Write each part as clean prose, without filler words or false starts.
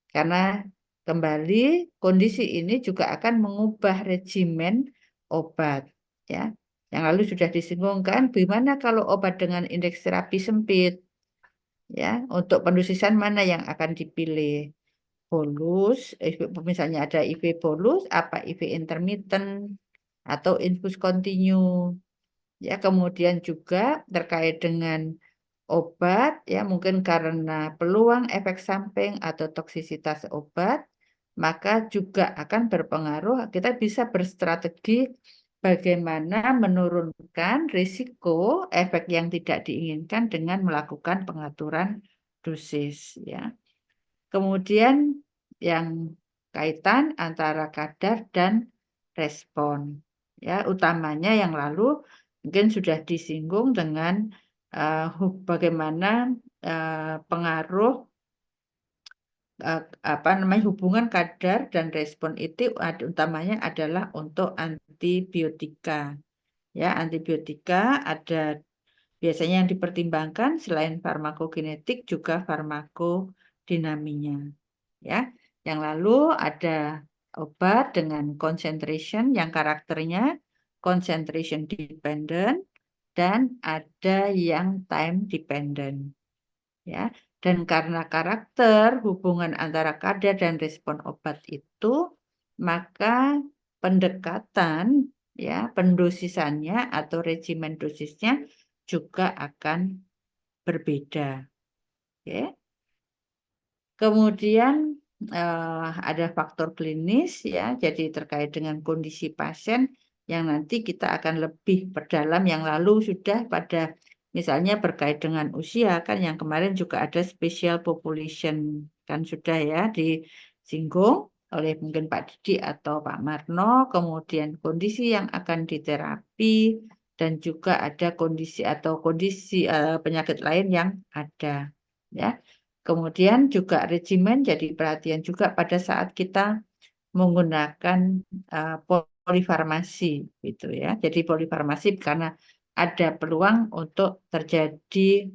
Karena kembali kondisi ini juga akan mengubah regimen obat, ya. Yang lalu sudah disinggung kan, bagaimana kalau obat dengan indeks terapi sempit, ya, untuk pendosisan mana yang akan dipilih? Bolus, misalnya ada IV bolus, apa IV intermittent, atau infus continue. Ya, kemudian juga terkait dengan obat, ya mungkin karena peluang efek samping atau toksisitas obat, maka juga akan berpengaruh. Kita bisa berstrategi bagaimana menurunkan risiko efek yang tidak diinginkan dengan melakukan pengaturan dosis, ya. Kemudian yang kaitan antara kadar dan respon. Ya, utamanya yang lalu mungkin sudah disinggung dengan bagaimana pengaruh hubungan kadar dan respon itu utamanya adalah untuk antibiotika. Ya, antibiotika ada biasanya yang dipertimbangkan selain farmakokinetik juga farmakodinaminya. Ya, yang lalu ada obat dengan concentration yang karakternya concentration dependent dan ada yang time dependent. Ya, dan karena karakter hubungan antara kadar dan respon obat itu, maka pendekatan, ya, pendosisannya atau regimen dosisnya juga akan berbeda. Oke. Kemudian ada faktor klinis, ya, jadi terkait dengan kondisi pasien yang nanti kita akan lebih perdalam. Yang lalu sudah pada misalnya berkait dengan usia kan, yang kemarin juga ada special population kan sudah ya disinggung oleh mungkin Pak Didi atau Pak Marno. Kemudian kondisi yang akan diterapi dan juga ada kondisi atau kondisi penyakit lain yang ada, ya. Kemudian juga regimen jadi perhatian juga pada saat kita menggunakan polifarmasi gitu ya. Jadi polifarmasi karena ada peluang untuk terjadi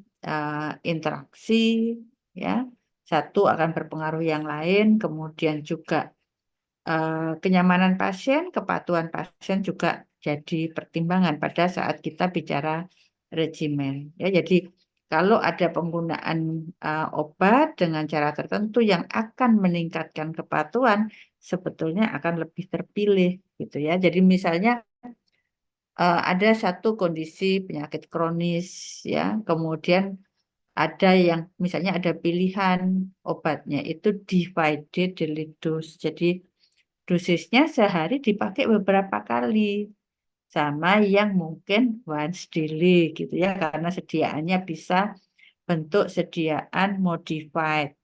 interaksi, ya. Satu akan berpengaruh yang lain, kemudian juga kenyamanan pasien, kepatuhan pasien juga jadi pertimbangan pada saat kita bicara regimen. Ya, jadi kalau ada penggunaan obat dengan cara tertentu yang akan meningkatkan kepatuhan, sebetulnya akan lebih terpilih gitu ya. Jadi misalnya ada satu kondisi penyakit kronis, ya, kemudian ada yang misalnya ada pilihan obatnya itu divided daily dose. Jadi dosisnya sehari dipakai beberapa kali, sama yang mungkin once daily gitu ya, karena sediaannya bisa bentuk sediaan modified,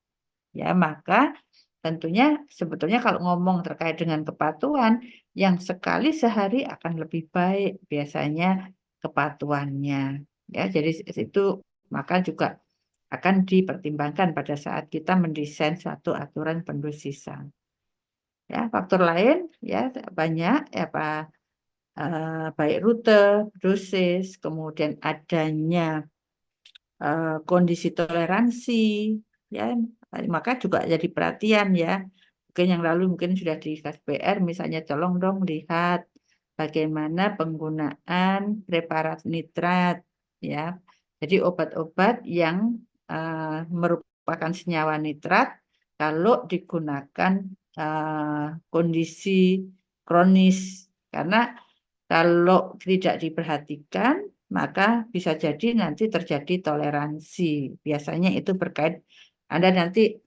ya. Maka tentunya sebetulnya kalau ngomong terkait dengan kepatuhan, yang sekali sehari akan lebih baik biasanya kepatuhannya, ya. Jadi itu maka juga akan dipertimbangkan pada saat kita mendesain suatu aturan pendosisan. Ya, faktor lain ya banyak ya Pak, baik rute, dosis, kemudian adanya kondisi toleransi, ya, maka juga jadi perhatian ya. Mungkin yang lalu mungkin sudah di KSPR, misalnya tolong dong lihat bagaimana penggunaan preparat nitrat, ya. Jadi obat-obat yang merupakan senyawa nitrat kalau digunakan kondisi kronis, karena kalau tidak diperhatikan maka bisa jadi nanti terjadi toleransi. Biasanya itu berkait Anda nanti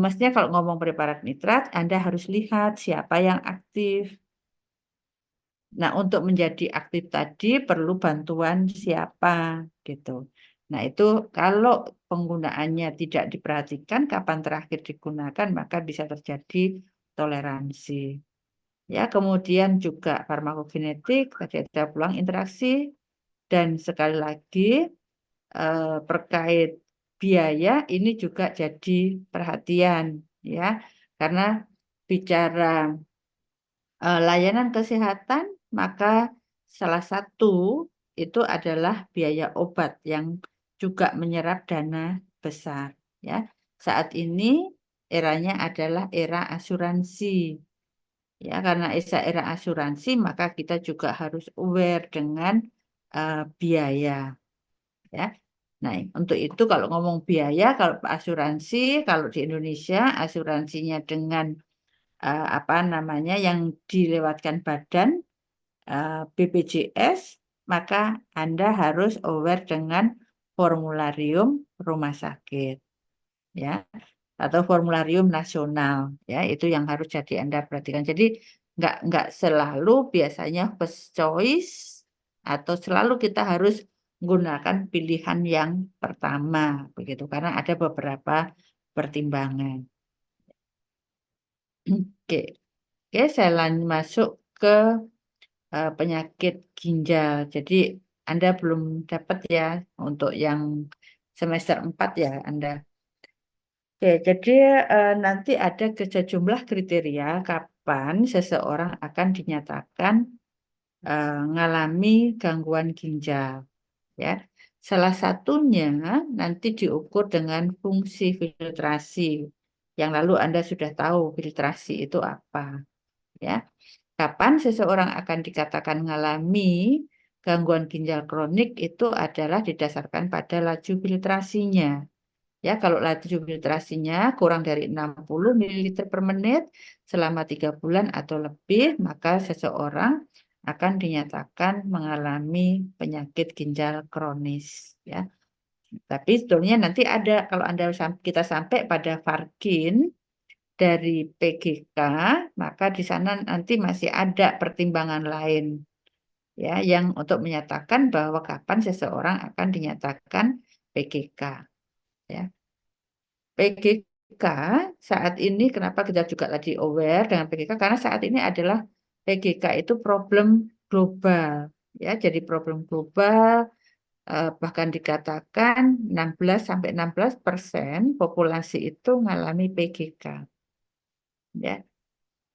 mestinya kalau ngomong preparat nitrat Anda harus lihat siapa yang aktif. Nah, untuk menjadi aktif tadi perlu bantuan siapa gitu. Nah, itu kalau penggunaannya tidak diperhatikan kapan terakhir digunakan maka bisa terjadi toleransi. Ya, kemudian juga farmakokinetik, tadi ada peluang interaksi, dan sekali lagi terkait biaya ini juga jadi perhatian, ya, karena bicara layanan kesehatan maka salah satu itu adalah biaya obat yang juga menyerap dana besar, ya. Saat ini eranya adalah era asuransi. Ya, karena era asuransi, maka kita juga harus aware dengan biaya. Ya. Nah, untuk itu kalau ngomong biaya, kalau asuransi, kalau di Indonesia asuransinya dengan apa namanya yang dilewatkan badan BPJS, maka Anda harus aware dengan formularium rumah sakit, ya, atau formularium nasional, ya, itu yang harus jadi Anda perhatikan. Jadi nggak selalu biasanya first choice atau selalu kita harus menggunakan pilihan yang pertama, begitu, karena ada beberapa pertimbangan. Oke, oke, saya masuk ke penyakit ginjal. Jadi Anda belum dapat ya untuk yang semester 4 ya Anda. Oke, jadi nanti ada sejumlah kriteria kapan seseorang akan dinyatakan mengalami gangguan ginjal. Ya, salah satunya nanti diukur dengan fungsi filtrasi. Yang lalu Anda sudah tahu filtrasi itu apa, ya. Kapan seseorang akan dikatakan mengalami gangguan ginjal kronik itu adalah didasarkan pada laju filtrasinya. Ya, kalau laju filtrasinya kurang dari 60 ml per menit selama 3 bulan atau lebih, maka seseorang akan dinyatakan mengalami penyakit ginjal kronis. Ya, tapi sebetulnya nanti ada kalau kita sampai pada Varkin dari PGK, maka di sana nanti masih ada pertimbangan lain, ya, yang untuk menyatakan bahwa kapan seseorang akan dinyatakan PGK. Ya. PGK saat ini kenapa kita juga lagi aware dengan PGK karena saat ini adalah PGK itu problem global, ya, jadi problem global, bahkan dikatakan 16% populasi itu mengalami PGK, ya.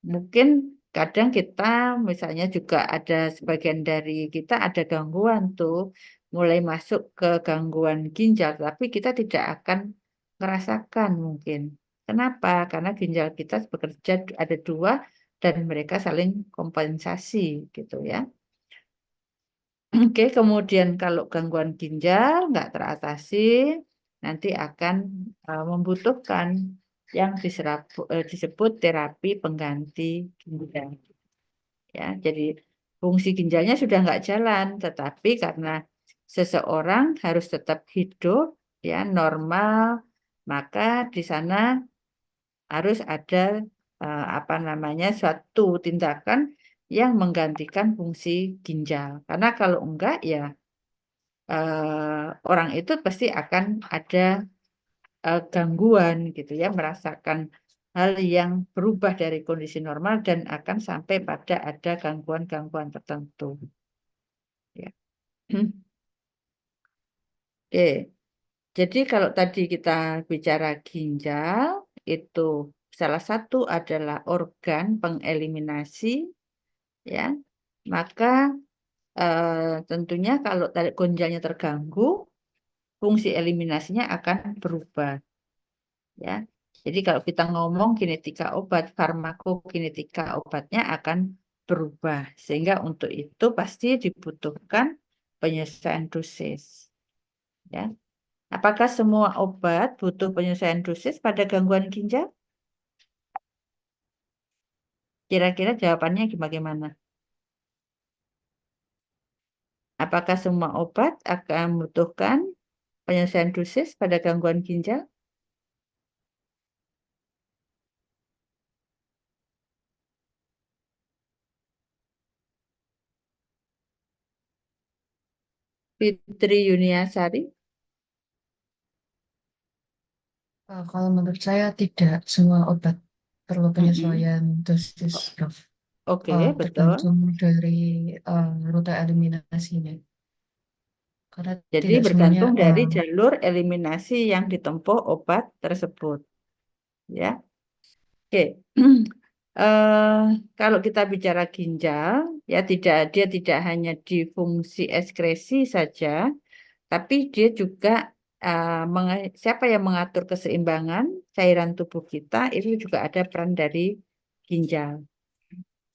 Mungkin kadang kita misalnya juga ada sebagian dari kita ada gangguan tuh mulai masuk ke gangguan ginjal, tapi kita tidak akan merasakan mungkin. Kenapa? Karena ginjal kita bekerja ada dua dan mereka saling kompensasi gitu ya. Oke, kemudian kalau gangguan ginjal nggak teratasi, nanti akan membutuhkan yang disebut terapi pengganti ginjal. Ya, jadi fungsi ginjalnya sudah nggak jalan, tetapi karena seseorang harus tetap hidup, ya, normal, maka di sana harus ada apa namanya suatu tindakan yang menggantikan fungsi ginjal. Karena kalau enggak ya orang itu pasti akan ada gangguan gitu ya, merasakan hal yang berubah dari kondisi normal dan akan sampai pada ada gangguan-gangguan tertentu. Ya. Oke, jadi kalau tadi kita bicara ginjal, itu salah satu adalah organ pengeliminasi, ya. Maka tentunya kalau ginjalnya terganggu, fungsi eliminasinya akan berubah. Ya, jadi kalau kita ngomong kinetika obat, farmakokinetika obatnya akan berubah. Sehingga untuk itu pasti dibutuhkan penyesuaian dosis. Ya, apakah semua obat butuh penyesuaian dosis pada gangguan ginjal? Kira-kira jawabannya bagaimana? Apakah semua obat akan membutuhkan penyesuaian dosis pada gangguan ginjal? Fitri Yuniasari? Kalau menurut saya tidak semua obat perlu penyesuaian dosis, Prof. Oke, betul. Tergantung dari rute eliminasinya. Karena Jadi tidak semuanya, bergantung dari jalur eliminasi yang ditempuh obat tersebut. Ya, oke. Kalau kita bicara ginjal, ya dia tidak hanya di fungsi ekskresi saja, tapi dia juga siapa yang mengatur keseimbangan cairan tubuh kita itu juga ada peran dari ginjal,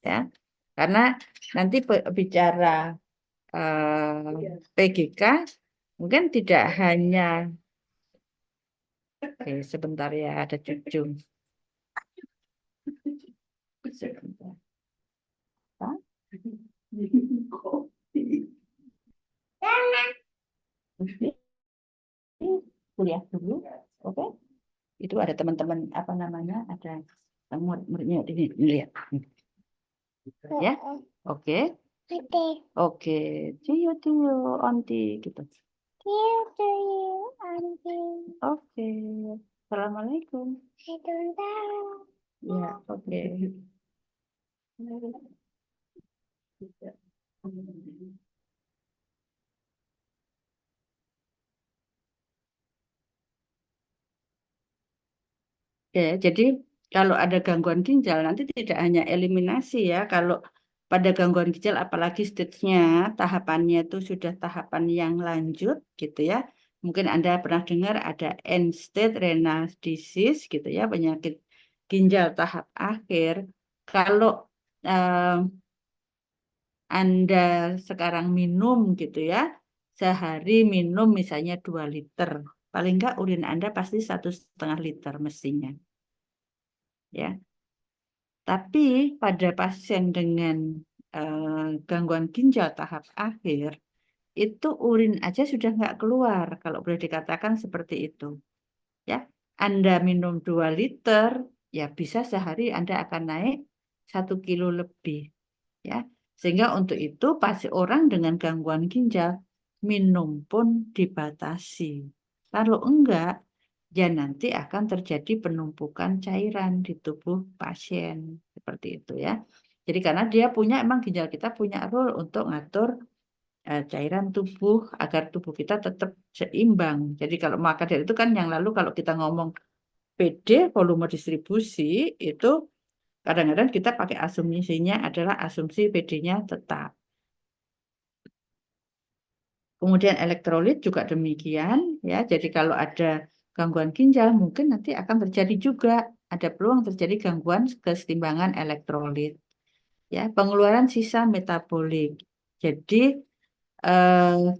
ya. Karena nanti bicara PGK mungkin tidak hanya sebentar ya, ada cucu. Sebentar. Kuliah dulu, oke? Itu ada teman-teman apa namanya, ada murid-muridnya ini lihat, ya, oke, oke, ciyo onti gitu, oke, assalamualaikum, ya, oke. Ya, jadi kalau ada gangguan ginjal nanti tidak hanya eliminasi ya. Kalau pada gangguan ginjal apalagi stage-nya, tahapannya itu sudah tahapan yang lanjut gitu ya. Mungkin Anda pernah dengar ada end stage renal disease gitu ya, penyakit ginjal tahap akhir. Kalau Anda sekarang minum gitu ya, sehari minum misalnya 2 liter. Paling enggak urin Anda pasti 1,5 liter mestinya. Ya. Tapi pada pasien dengan gangguan ginjal tahap akhir, itu urin aja sudah nggak keluar, kalau boleh dikatakan seperti itu. Ya, Anda minum 2 liter, ya bisa sehari Anda akan naik 1 kilo lebih. Ya, sehingga untuk itu pasti orang dengan gangguan ginjal minum pun dibatasi. Kalau enggak, ya nanti akan terjadi penumpukan cairan di tubuh pasien seperti itu ya. Jadi karena dia punya, emang ginjal kita punya role untuk ngatur cairan tubuh agar tubuh kita tetap seimbang. Jadi kalau maka dari itu kan yang lalu kalau kita ngomong PD volume distribusi itu kadang-kadang kita pakai asumsinya adalah asumsi PD-nya tetap. Kemudian elektrolit juga demikian ya. Jadi kalau ada gangguan ginjal mungkin nanti akan terjadi juga ada peluang terjadi gangguan keseimbangan elektrolit. Ya, pengeluaran sisa metabolik. Jadi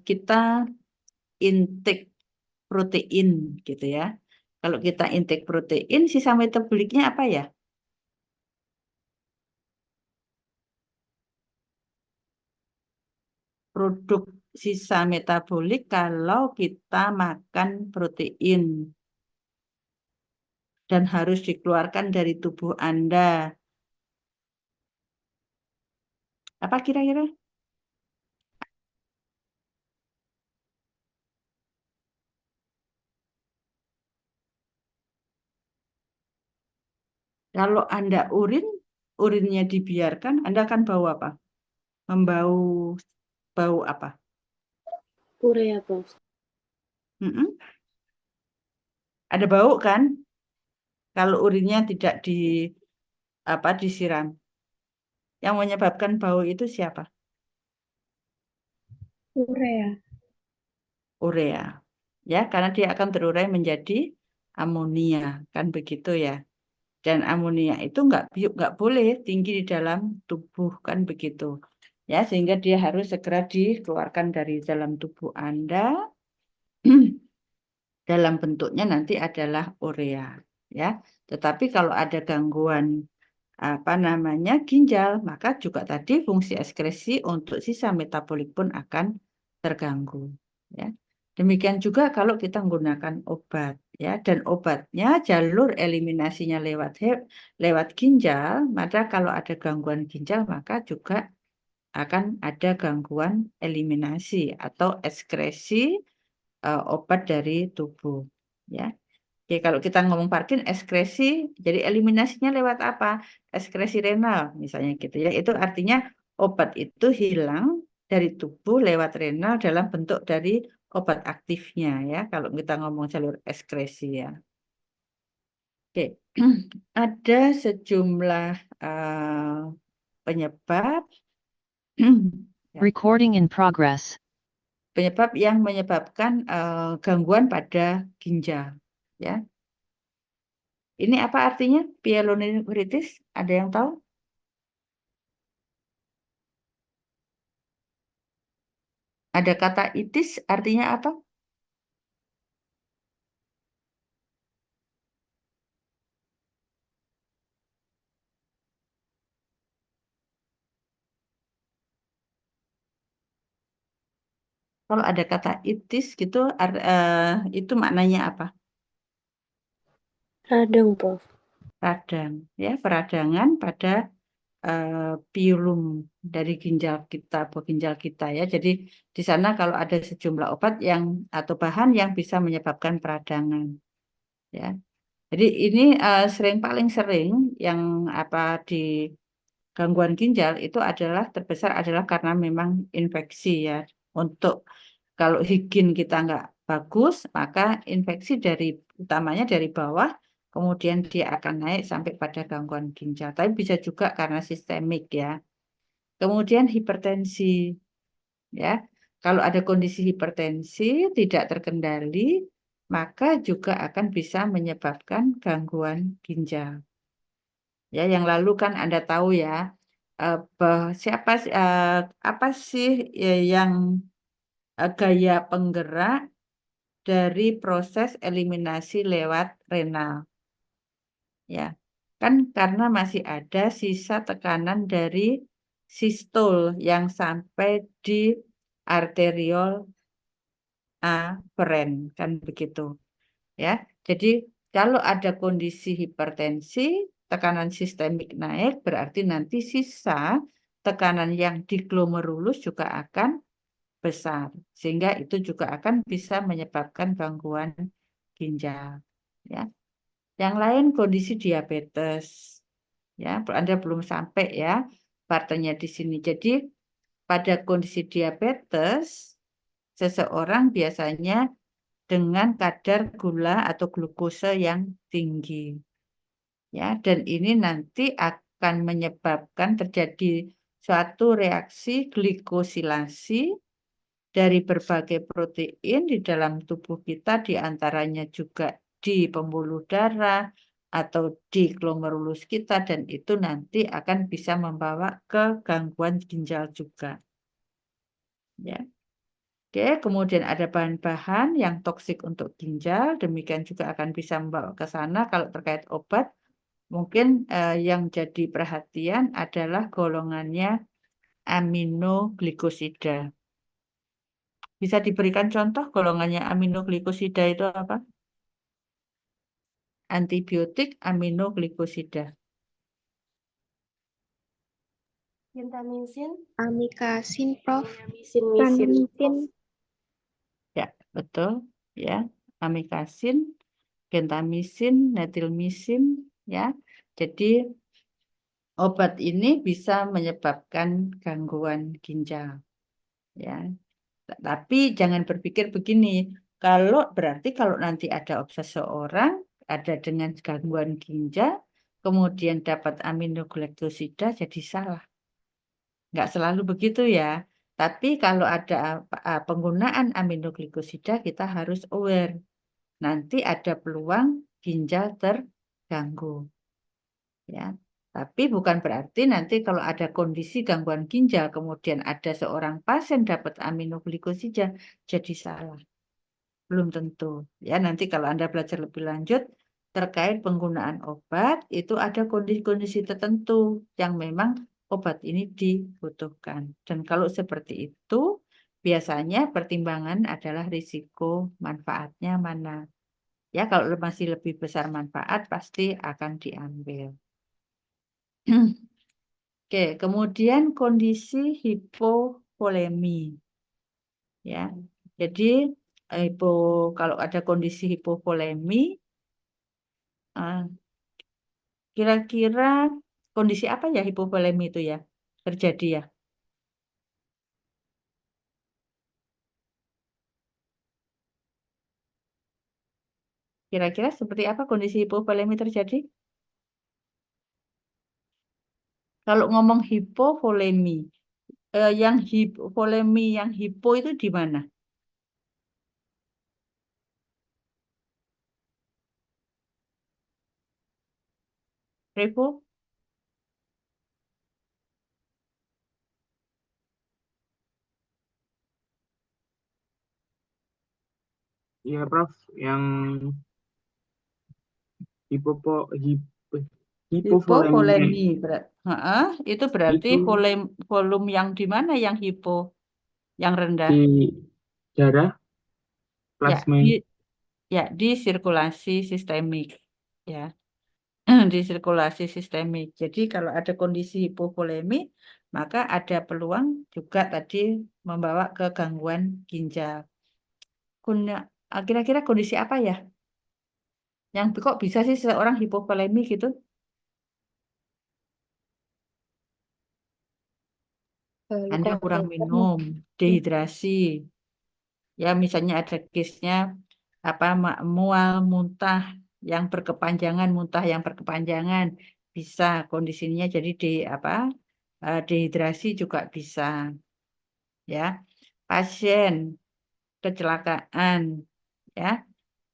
kita intake protein gitu ya. Kalau kita intake protein, sisa metaboliknya apa ya? Produk sisa metabolik kalau kita makan protein dan harus dikeluarkan dari tubuh Anda. Apa kira-kira? Kalau Anda urinnya dibiarkan, Anda akan bau apa? Membau bau apa? Urea, Prof. Ada bau kan? Kalau urinnya tidak disiram. Yang menyebabkan bau itu siapa? Urea. Urea. Ya, karena dia akan terurai menjadi amonia, kan begitu ya. Dan amonia itu nggak boleh tinggi di dalam tubuh, kan begitu. Ya, sehingga dia harus segera dikeluarkan dari dalam tubuh Anda. Dalam bentuknya nanti adalah urea, ya. Tetapi kalau ada gangguan ginjal, maka juga tadi fungsi ekskresi untuk sisa metabolik pun akan terganggu, ya. Demikian juga kalau kita menggunakan obat, ya, dan obatnya jalur eliminasinya lewat ginjal, maka kalau ada gangguan ginjal maka juga akan ada gangguan eliminasi atau ekskresi obat dari tubuh, ya. Oke, kalau kita ngomong Parkin, ekskresi, jadi eliminasinya lewat apa? Ekskresi renal, misalnya gitu ya. Itu artinya obat itu hilang dari tubuh lewat renal dalam bentuk dari obat aktifnya ya. Kalau kita ngomong jalur ekskresi ya. Oke, ada sejumlah penyebab. Recording in progress. penyebab yang menyebabkan gangguan pada ginjal. Ya, ini apa artinya pyelonefritis? Ada yang tahu? Ada kata itis artinya apa? Kalau ada kata itis gitu, itu maknanya apa? Radang, Prof. Radang, ya, peradangan pada piulum dari ginjal kita, buah ginjal kita ya. Jadi di sana kalau ada sejumlah obat yang atau bahan yang bisa menyebabkan peradangan, ya. Jadi ini paling sering yang apa di gangguan ginjal itu adalah terbesar adalah karena memang infeksi ya. Untuk kalau higien kita nggak bagus, maka infeksi utamanya dari bawah, kemudian dia akan naik sampai pada gangguan ginjal. Tapi bisa juga karena sistemik ya. Kemudian hipertensi ya. Kalau ada kondisi hipertensi tidak terkendali, maka juga akan bisa menyebabkan gangguan ginjal. Ya, yang lalu kan Anda tahu ya, apa sih yang gaya penggerak dari proses eliminasi lewat renal. Ya, kan karena masih ada sisa tekanan dari sistol yang sampai di arteriol aferen, kan begitu. Ya, jadi kalau ada kondisi hipertensi, tekanan sistemik naik, berarti nanti sisa tekanan yang di glomerulus juga akan besar, sehingga itu juga akan bisa menyebabkan gangguan ginjal. Ya, yang lain kondisi diabetes. Ya, Anda belum sampai ya partenya di sini. Jadi pada kondisi diabetes, seseorang biasanya dengan kadar gula atau glukosa yang tinggi. Ya, dan ini nanti akan menyebabkan terjadi suatu reaksi glikosilasi dari berbagai protein di dalam tubuh kita, diantaranya juga di pembuluh darah atau di glomerulus kita, dan itu nanti akan bisa membawa ke gangguan ginjal juga. Ya. Oke, kemudian ada bahan-bahan yang toksik untuk ginjal, demikian juga akan bisa membawa ke sana. Kalau terkait obat, mungkin yang jadi perhatian adalah golongannya aminoglikosida. Bisa diberikan contoh golongannya aminoglikosida itu apa? Antibiotik aminoglikosida. Gentamicin, Amikasin, Prof. misin. Ya, betul. Ya, amikasin, gentamicin, netilmisin. Ya, jadi obat ini bisa menyebabkan gangguan ginjal. Ya, tapi jangan berpikir begini. Berarti kalau nanti ada seseorang ada dengan gangguan ginjal, kemudian dapat aminoglikosida jadi salah. Nggak selalu begitu ya. Tapi kalau ada penggunaan aminoglikosida, kita harus aware. Nanti ada peluang ginjal terganggu. Ya. Tapi bukan berarti nanti kalau ada kondisi gangguan ginjal, kemudian ada seorang pasien dapat aminoglikosida, jadi salah. Belum tentu. Ya, nanti kalau Anda belajar lebih lanjut terkait penggunaan obat, itu ada kondisi-kondisi tertentu yang memang obat ini dibutuhkan. Dan kalau seperti itu, biasanya pertimbangan adalah risiko manfaatnya mana. Ya, kalau masih lebih besar manfaat, pasti akan diambil. Oke, kemudian kondisi hipovolemi. Ya, jadi kalau ada kondisi hipovolemi, kira-kira kondisi apa ya hipovolemi itu ya terjadi ya? Kira-kira seperti apa kondisi hipovolemi terjadi? Kalau ngomong hipovolemi, yang hipovolemi yang hipo itu di mana? Revo? Iya, Prof. Yang hipopo, hip, hipovolemi Hipovolemi. Itu berarti itu volume yang di mana yang hipo? Yang rendah? di darah Ya, plasma. di sirkulasi sistemik. Ya, di sirkulasi sistemik. Jadi kalau ada kondisi hipovolemi, maka ada peluang juga tadi membawa ke gangguan ginjal. Kira-kira kondisi apa ya? Yang kok bisa sih seorang hipovolemi gitu? Anda kurang minum, dehidrasi. Ya, misalnya ada case-nya apa mual, muntah yang berkepanjangan, muntah yang berkepanjangan bisa kondisinya jadi dehidrasi juga bisa. Ya, pasien kecelakaan, ya,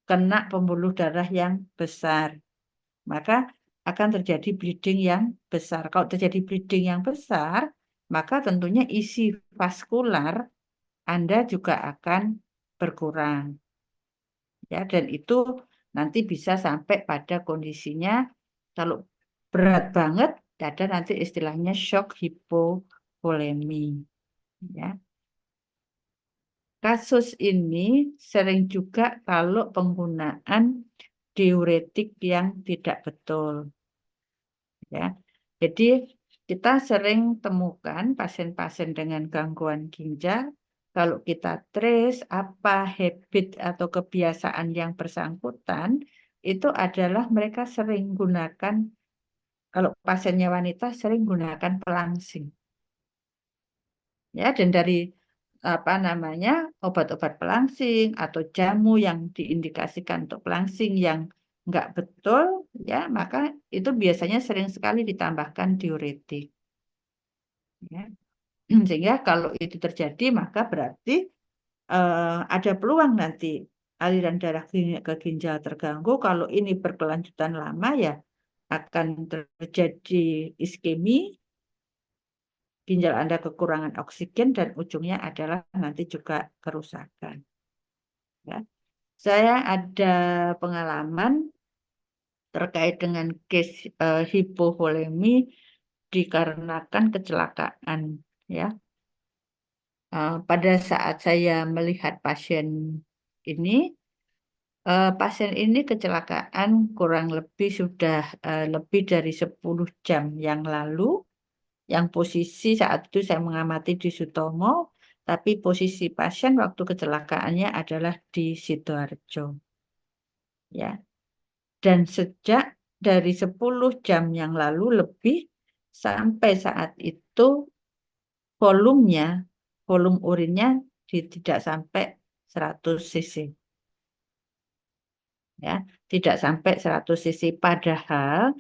kena pembuluh darah yang besar, maka akan terjadi bleeding yang besar. Kalau terjadi bleeding yang besar, maka tentunya isi vaskular Anda juga akan berkurang. Ya, dan itu nanti bisa sampai pada kondisinya kalau berat banget ada nanti istilahnya shock hipovolemi. Ya. Kasus ini sering juga kalau penggunaan diuretik yang tidak betul. Ya. Jadi kita sering temukan pasien-pasien dengan gangguan ginjal, kalau kita trace apa habit atau kebiasaan yang bersangkutan, itu adalah mereka sering gunakan, kalau pasiennya wanita sering gunakan pelangsing. Ya, dan dari obat-obat pelangsing atau jamu yang diindikasikan untuk pelangsing yang enggak betul, ya, maka itu biasanya sering sekali ditambahkan diuretik. Ya. Sehingga kalau itu terjadi, maka berarti ada peluang nanti aliran darah ke ginjal terganggu. Kalau ini berkelanjutan lama, ya akan terjadi iskemi, ginjal Anda kekurangan oksigen, dan ujungnya adalah nanti juga kerusakan. Ya. Saya ada pengalaman terkait dengan case hipovolemi dikarenakan kecelakaan. Ya. Pada saat saya melihat pasien ini kecelakaan kurang lebih sudah lebih dari 10 jam yang lalu. Yang posisi saat itu saya mengamati di Sutomo, tapi posisi pasien waktu kecelakaannya adalah di Sidoarjo. Ya. Dan sejak dari 10 jam yang lalu lebih sampai saat itu volume urinnya tidak sampai 100 cc. Ya, tidak sampai 100 cc, padahal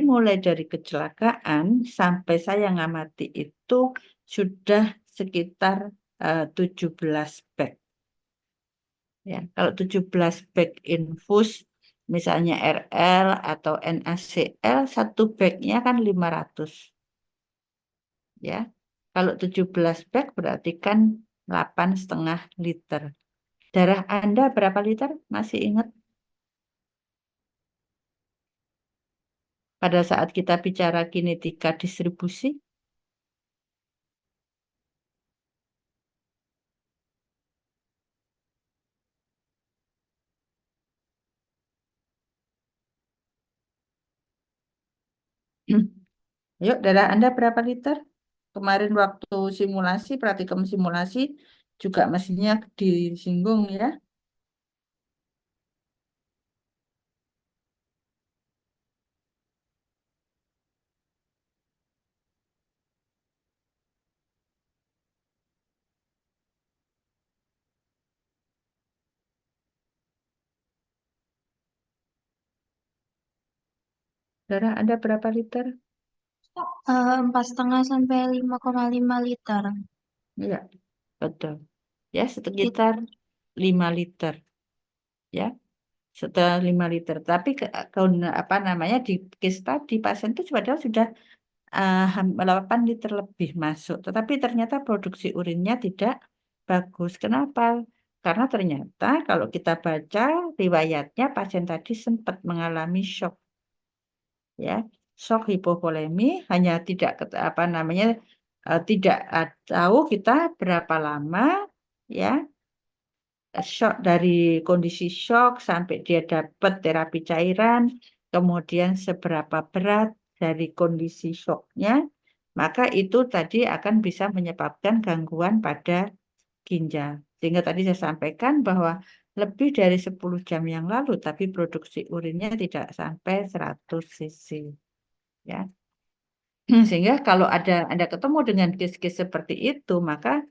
mulai dari kecelakaan sampai saya ngamati itu sudah sekitar 17 bag. Ya, kalau 17 bag infus misalnya RL atau NaCl, satu bagnya kan 500. Ya. Kalau 17 bag berarti kan 8,5 liter. Darah Anda berapa liter? Masih ingat? Pada saat kita bicara kinetika distribusi, yuk darah Anda berapa liter? Kemarin waktu simulasi, praktikum simulasi juga mestinya disinggung ya. Darah Anda berapa liter? 4,5 sampai 5,5 liter. Iya, betul. Ya, sekitar 5 liter. Ya. setelah 5 liter. Tapi apa namanya di case tadi pasien itu padahal sudah 8 liter lebih masuk, tetapi ternyata produksi urinnya tidak bagus. Kenapa? Karena ternyata kalau kita baca riwayatnya pasien tadi sempat mengalami shock, ya, shock hipovolemi, hanya tidak apa namanya tidak tahu kita berapa lama, ya, shock dari kondisi shock sampai dia dapat terapi cairan, kemudian seberapa berat dari kondisi shocknya, maka itu tadi akan bisa menyebabkan gangguan pada ginjal. Sehingga tadi saya sampaikan bahwa lebih dari 10 jam yang lalu, tapi produksi urinnya tidak sampai 100 cc. Ya. Sehingga kalau Anda ketemu dengan case-case seperti itu, maka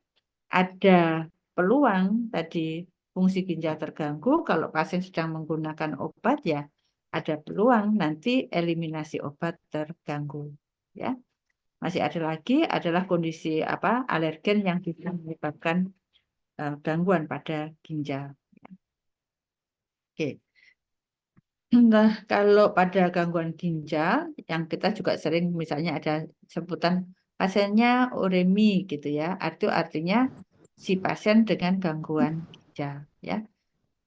ada peluang tadi fungsi ginjal terganggu. Kalau pasien sedang menggunakan obat, ya ada peluang nanti eliminasi obat terganggu. Ya, masih ada lagi adalah kondisi alergen yang bisa menyebabkan gangguan pada ginjal. Oke. Nah, kalau pada gangguan ginjal yang kita juga sering misalnya ada sebutan pasiennya uremi gitu ya. Itu artinya si pasien dengan gangguan ginjal ya.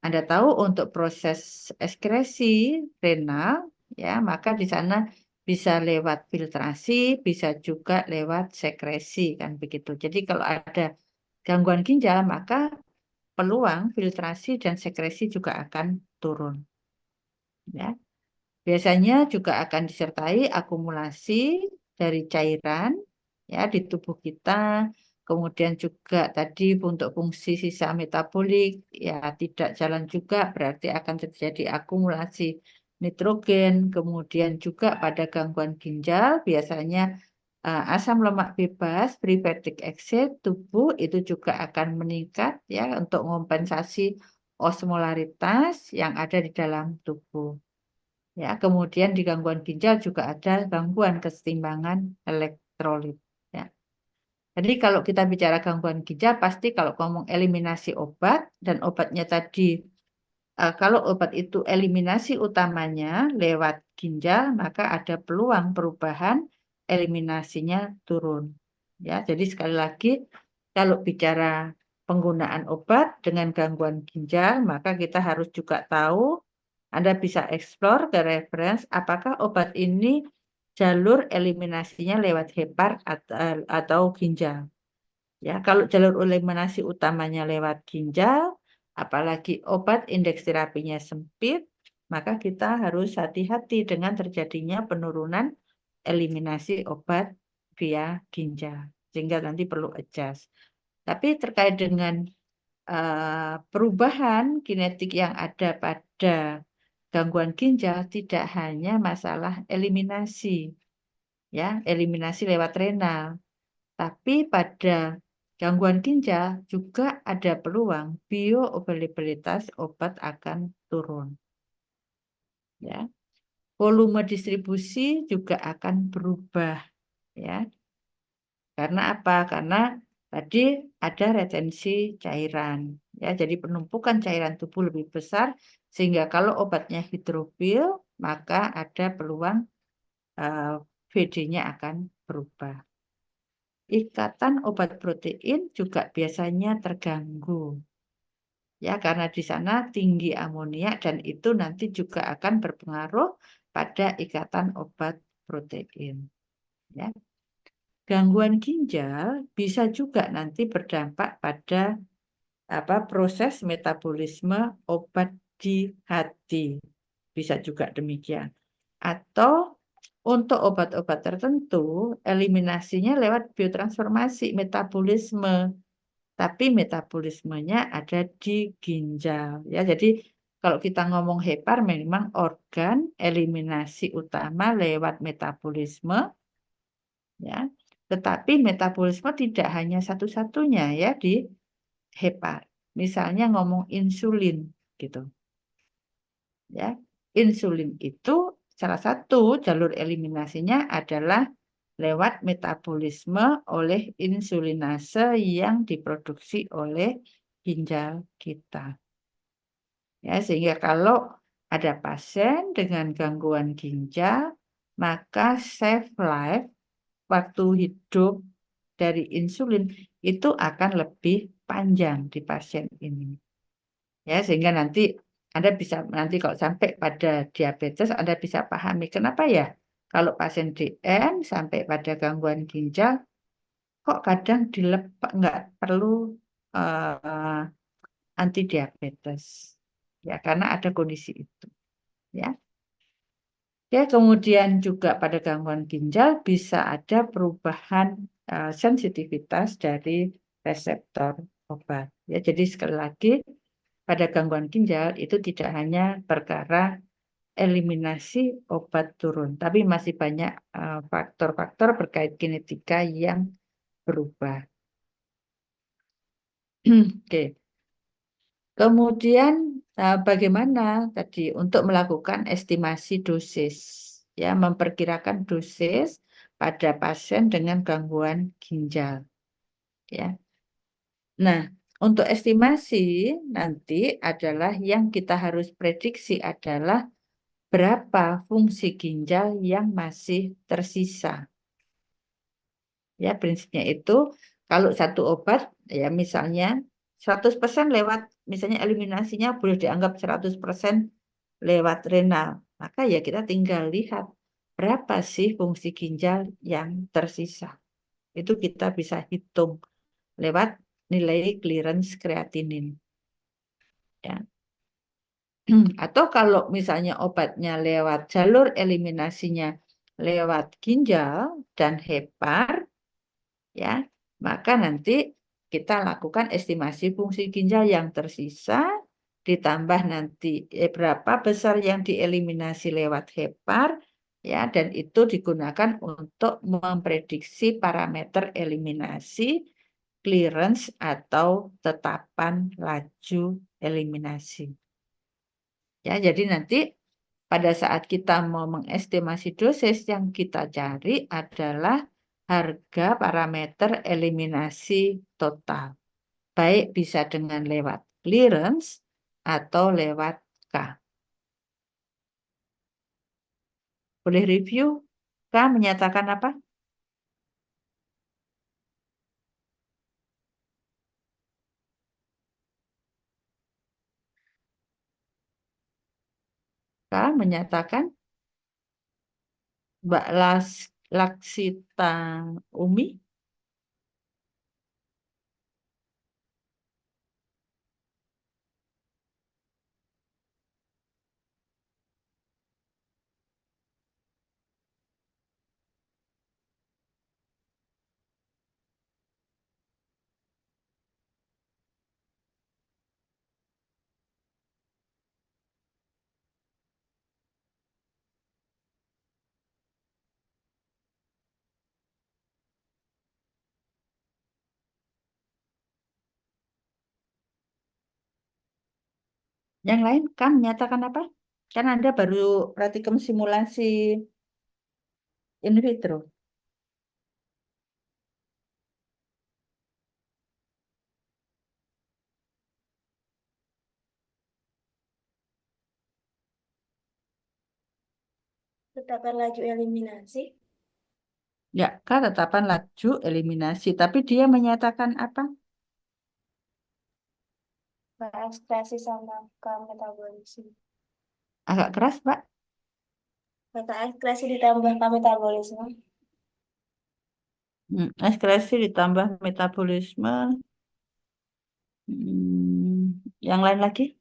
Anda tahu untuk proses ekskresi renal ya, maka di sana bisa lewat filtrasi, bisa juga lewat sekresi kan begitu. Jadi kalau ada gangguan ginjal maka peluang filtrasi dan sekresi juga akan turun. Ya. Biasanya juga akan disertai akumulasi dari cairan ya di tubuh kita. Kemudian juga tadi untuk fungsi sisa metabolik ya tidak jalan juga, berarti akan terjadi akumulasi nitrogen. Kemudian juga pada gangguan ginjal biasanya asam lemak bebas, free fatty acid tubuh itu juga akan meningkat ya untuk mengompensasi osmolaritas yang ada di dalam tubuh. Ya, kemudian di gangguan ginjal juga ada gangguan kesetimbangan elektrolit. Ya. Jadi kalau kita bicara gangguan ginjal, pasti kalau ngomong eliminasi obat dan obatnya tadi, kalau obat itu eliminasi utamanya lewat ginjal, maka ada peluang perubahan eliminasinya turun. Ya, jadi sekali lagi kalau bicara penggunaan obat dengan gangguan ginjal, maka kita harus juga tahu. Anda bisa eksplor ke reference apakah obat ini jalur eliminasinya lewat hepar atau ginjal. Ya, kalau jalur eliminasi utamanya lewat ginjal, apalagi obat indeks terapinya sempit, maka kita harus hati-hati dengan terjadinya penurunan eliminasi obat via ginjal, sehingga nanti perlu adjust. Tapi terkait dengan perubahan kinetik yang ada pada gangguan ginjal tidak hanya masalah eliminasi, ya, eliminasi lewat renal, tapi pada gangguan ginjal juga ada peluang bioavailabilitas obat akan turun, ya, volume distribusi juga akan berubah, ya, karena apa? Karena tadi ada retensi cairan, ya, jadi penumpukan cairan tubuh lebih besar. Sehingga kalau obatnya hidrofil, maka ada peluang VD-nya akan berubah. Ikatan obat protein juga biasanya terganggu. Ya, karena di sana tinggi amoniak dan itu nanti juga akan berpengaruh pada ikatan obat protein. Ya. Gangguan ginjal bisa juga nanti berdampak pada proses metabolisme obat di hati. Bisa juga demikian. Atau untuk obat-obat tertentu, eliminasinya lewat biotransformasi metabolisme. Tapi metabolismenya ada di ginjal. Ya, jadi kalau kita ngomong hepar memang organ eliminasi utama lewat metabolisme. Ya, tetapi metabolisme tidak hanya satu-satunya ya di hepar. Misalnya ngomong insulin gitu. Ya, insulin itu salah satu jalur eliminasinya adalah lewat metabolisme oleh insulinase yang diproduksi oleh ginjal kita. Ya, sehingga kalau ada pasien dengan gangguan ginjal, maka save life, waktu hidup dari insulin itu akan lebih panjang di pasien ini. Ya, sehingga nanti Anda bisa nanti kalau sampai pada diabetes Anda bisa pahami kenapa ya kalau pasien DN sampai pada gangguan ginjal kok kadang nggak perlu anti diabetes. Ya, karena ada kondisi itu, ya. Ya, kemudian juga pada gangguan ginjal bisa ada perubahan sensitivitas dari reseptor obat. Ya, jadi sekali lagi pada gangguan ginjal itu tidak hanya perkara eliminasi obat turun, tapi masih banyak faktor-faktor berkait genetika yang berubah. Oke. Kemudian bagaimana tadi untuk melakukan estimasi dosis, ya, memperkirakan dosis pada pasien dengan gangguan ginjal, ya. Nah, untuk estimasi nanti adalah yang kita harus prediksi adalah berapa fungsi ginjal yang masih tersisa. Ya, prinsipnya itu kalau satu obat ya misalnya 100% lewat misalnya eliminasinya boleh dianggap 100% lewat renal. Maka ya kita tinggal lihat berapa sih fungsi ginjal yang tersisa. Itu kita bisa hitung lewat nilai clearance kreatinin. Ya. Atau kalau misalnya obatnya lewat jalur eliminasinya lewat ginjal dan hepar, ya, maka nanti kita lakukan estimasi fungsi ginjal yang tersisa, ditambah nanti berapa besar yang dieliminasi lewat hepar, ya, dan itu digunakan untuk memprediksi parameter eliminasi, clearance atau tetapan laju eliminasi. Ya, jadi nanti pada saat kita mau mengestimasi dosis yang kita cari adalah harga parameter eliminasi total. Baik bisa dengan lewat clearance atau lewat K. Boleh review? K menyatakan apa? K menyatakan Mbak Laksita Umi. Yang lain K menyatakan apa? Kan Anda baru praktikum simulasi in vitro. Tetapan laju eliminasi. Ya, K tetapan laju eliminasi. Tapi dia menyatakan apa? Ekspresi sama ke metabolisme. Agak keras, Pak. Kata ekspresi ditambah ke metabolisme. Ekskresi ditambah metabolisme. Yang lain lagi?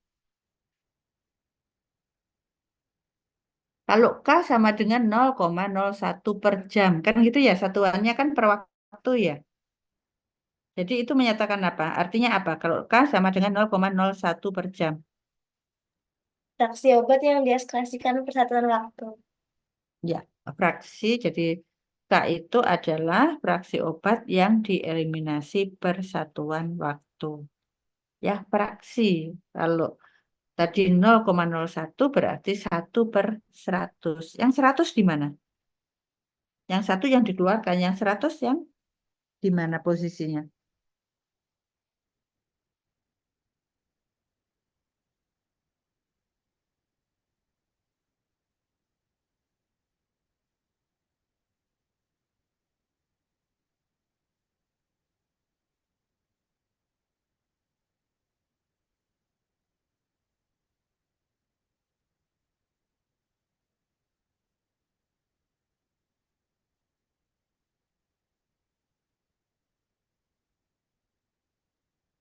Kalau K sama dengan 0,01 per jam. Kan gitu ya, satuannya kan per waktu ya. Jadi itu menyatakan apa? Artinya apa? Kalau K sama dengan 0,01 per jam. Fraksi obat yang diekskresikan per satuan waktu. Ya, fraksi. Jadi K itu adalah fraksi obat yang dieliminasi per satuan waktu. Ya, fraksi. Kalau tadi 0,01 berarti 1 per 100. Yang 100 di mana? Yang satu yang dikeluarkan, yang 100 yang di mana posisinya?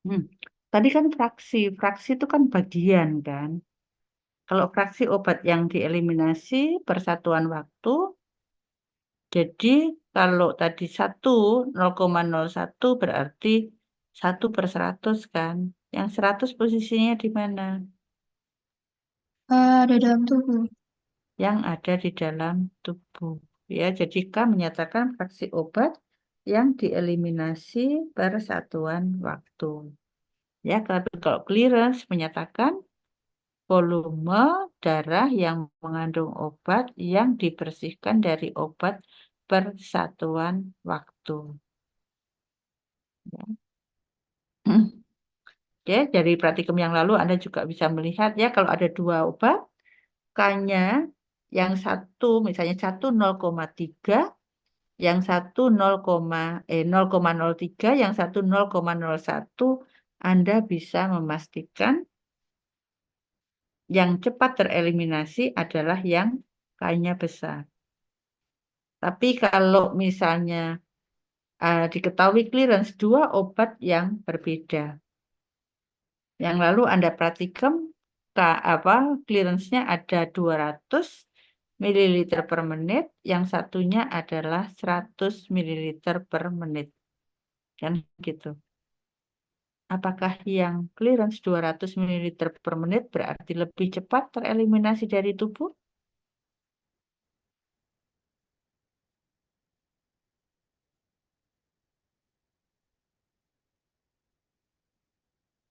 Hmm. Tadi kan fraksi, fraksi itu kan bagian kan. Kalau fraksi obat yang dieliminasi persatuan waktu, jadi kalau tadi 1, 0,01 berarti 1/100 kan. Yang 100 posisinya di mana? Ada dalam tubuh. Yang ada di dalam tubuh. Ya, jadi K menyatakan fraksi obat yang dieliminasi persatuan waktu. Ya, kalau clearance menyatakan volume darah yang mengandung obat yang dibersihkan dari obat persatuan waktu. Ya. Oke, dari praktikum yang lalu Anda juga bisa melihat ya kalau ada dua obat, K-nya yang satu misalnya 1, 0,3, yang satu 0,03, yang satu 0,01, Anda bisa memastikan yang cepat tereliminasi adalah yang K-nya besar. Tapi kalau misalnya diketahui clearance dua obat yang berbeda. Yang lalu Anda praktikum clearance-nya ada 200 ml per menit, yang satunya adalah 100 ml per menit. Kan gitu. Apakah yang clearance 200 ml per menit berarti lebih cepat tereliminasi dari tubuh?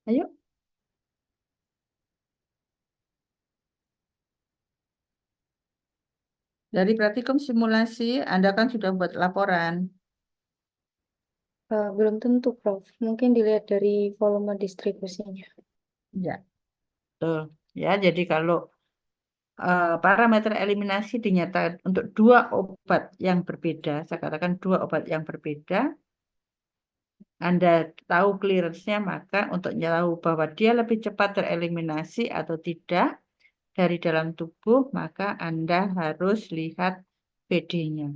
Ayo. Dari praktikum simulasi, Anda kan sudah buat laporan. Belum tentu, Prof. Mungkin dilihat dari volume distribusinya. Ya, betul. Ya, jadi kalau parameter eliminasi dinyatakan untuk dua obat yang berbeda, saya katakan dua obat yang berbeda, Anda tahu clearance-nya, maka untuk tahu bahwa dia lebih cepat tereliminasi atau tidak dari dalam tubuh, maka Anda harus lihat PD-nya.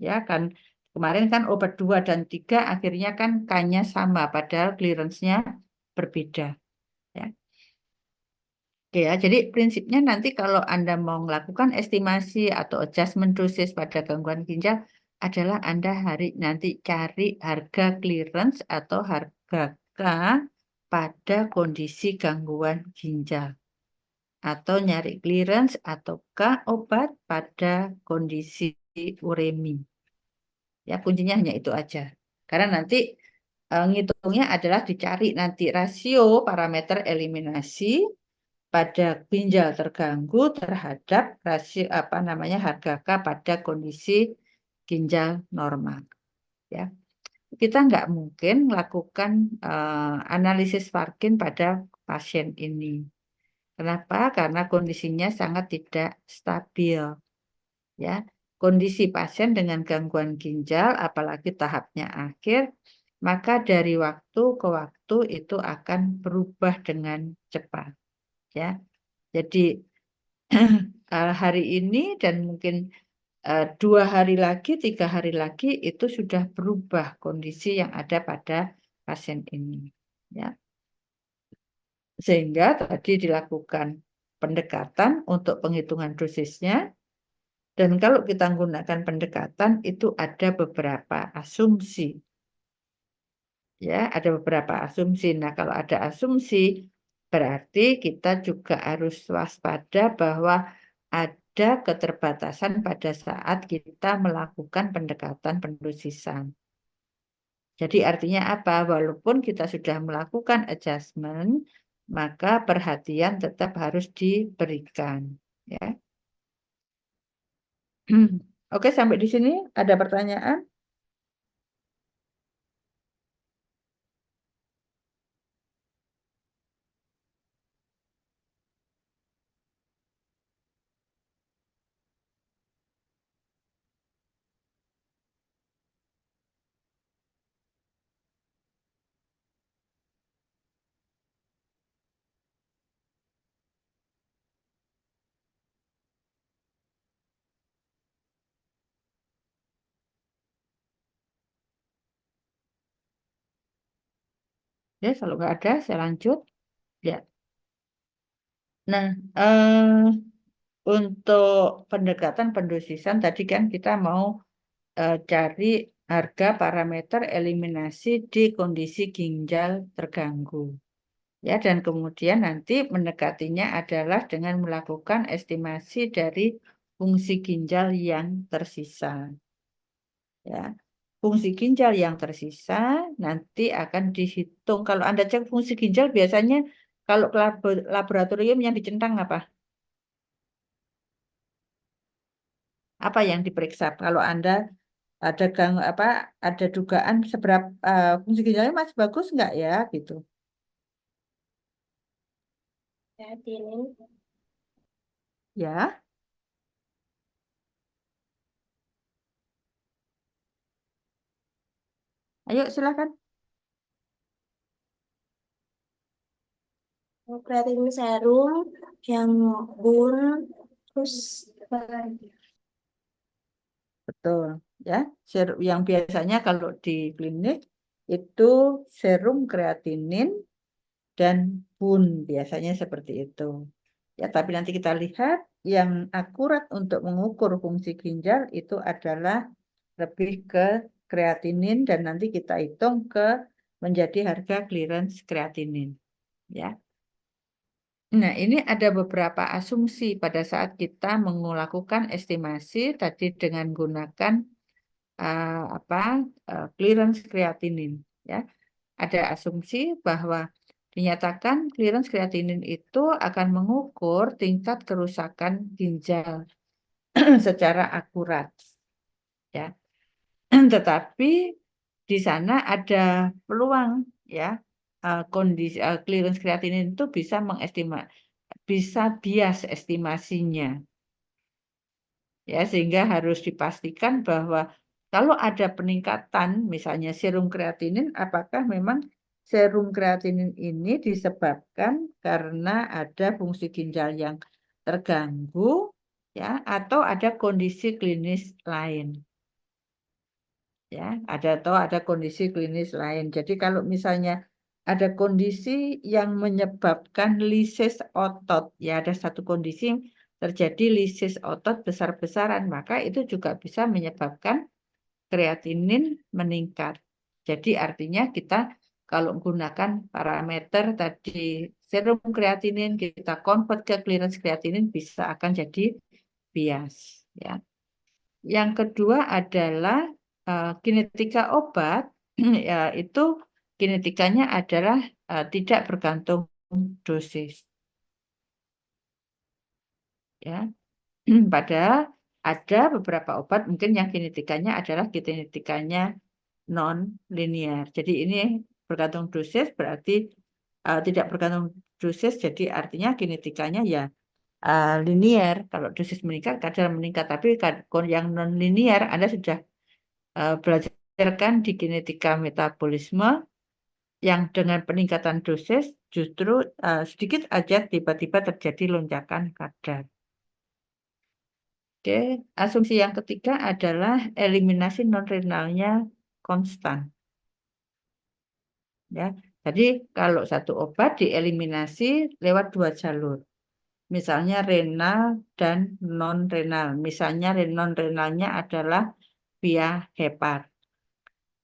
Ya kan, kemarin kan obat 2 dan 3 akhirnya kan K-nya sama, padahal clearance-nya berbeda. Ya. Oke ya, jadi prinsipnya nanti kalau Anda mau melakukan estimasi atau adjustment dosis pada gangguan ginjal adalah Anda nanti cari harga clearance atau harga K pada kondisi gangguan ginjal. Atau nyari clearance atau K obat pada kondisi uremi. Ya, kuncinya hanya itu aja. Karena nanti ngitungnya adalah dicari nanti rasio parameter eliminasi pada ginjal terganggu terhadap rasio harga K pada kondisi ginjal normal. Ya, kita nggak mungkin melakukan analisis Parkin pada pasien ini. Kenapa? Karena kondisinya sangat tidak stabil. Ya, kondisi pasien dengan gangguan ginjal, apalagi tahapnya akhir, maka dari waktu ke waktu itu akan berubah dengan cepat. Ya, jadi hari ini dan mungkin 2 hari lagi, 3 hari lagi itu sudah berubah kondisi yang ada pada pasien ini. Ya, sehingga tadi dilakukan pendekatan untuk penghitungan dosisnya. Dan kalau kita menggunakan pendekatan itu ada beberapa asumsi. Ya, ada beberapa asumsi. Nah, kalau ada asumsi berarti kita juga harus waspada bahwa ada keterbatasan pada saat kita melakukan pendekatan pendosisan. Jadi artinya apa? Walaupun kita sudah melakukan adjustment, maka perhatian tetap harus diberikan. Ya. Oke, sampai di sini ada pertanyaan? Ya, kalau nggak ada, saya lanjut. Ya. Nah, untuk pendekatan pendosisan tadi kan kita mau cari harga parameter eliminasi di kondisi ginjal terganggu. Ya, dan kemudian nanti mendekatinya adalah dengan melakukan estimasi dari fungsi ginjal yang tersisa. Ya, fungsi ginjal yang tersisa nanti akan dihitung. Kalau Anda cek fungsi ginjal biasanya kalau ke laboratorium yang dicentang apa? Apa yang diperiksa? Kalau Anda ada ada dugaan seberapa fungsi ginjalnya masih bagus nggak ya gitu. Kreatinin. Ya, ayo silakan. Kreatinin serum yang bun, terus apa lagi? Betul, ya. Yang biasanya kalau di klinik itu serum kreatinin dan bun biasanya seperti itu. Ya, tapi nanti kita lihat yang akurat untuk mengukur fungsi ginjal itu adalah lebih ke kreatinin dan nanti kita hitung ke menjadi harga clearance kreatinin, ya. Nah, ini ada beberapa asumsi pada saat kita melakukan estimasi tadi dengan menggunakan clearance kreatinin, ya. Ada asumsi bahwa dinyatakan clearance kreatinin itu akan mengukur tingkat kerusakan ginjal secara akurat, ya. Tetapi di sana ada peluang, ya, kondisi clearance kreatinin itu bisa bias estimasinya, ya, sehingga harus dipastikan bahwa kalau ada peningkatan misalnya serum kreatinin, apakah memang serum kreatinin ini disebabkan karena ada fungsi ginjal yang terganggu, ya, atau ada kondisi klinis lain, ya, ada kondisi klinis lain. Jadi kalau misalnya ada kondisi yang menyebabkan lisis otot, ya, ada satu kondisi terjadi lisis otot besar-besaran, maka itu juga bisa menyebabkan kreatinin meningkat. Jadi artinya kita kalau menggunakan parameter tadi serum kreatinin, kita convert ke clearance kreatinin bisa akan jadi bias, ya. Yang kedua adalah kinetika obat, ya, itu kinetikanya adalah tidak bergantung dosis, ya. Padahal ada beberapa obat mungkin yang kinetikanya adalah kinetikanya non linear. Jadi ini bergantung dosis berarti tidak bergantung dosis, jadi artinya kinetikanya ya linear. Kalau dosis meningkat kadar meningkat, tapi yang non linear Anda sudah belajarkan di kinetika metabolisme yang dengan peningkatan dosis justru sedikit aja tiba-tiba terjadi lonjakan kadar. Oke, asumsi yang ketiga adalah eliminasi non-renalnya konstan. Ya, jadi kalau satu obat dieliminasi lewat dua jalur. Misalnya renal dan non-renal. Misalnya non-renalnya adalah via hepar.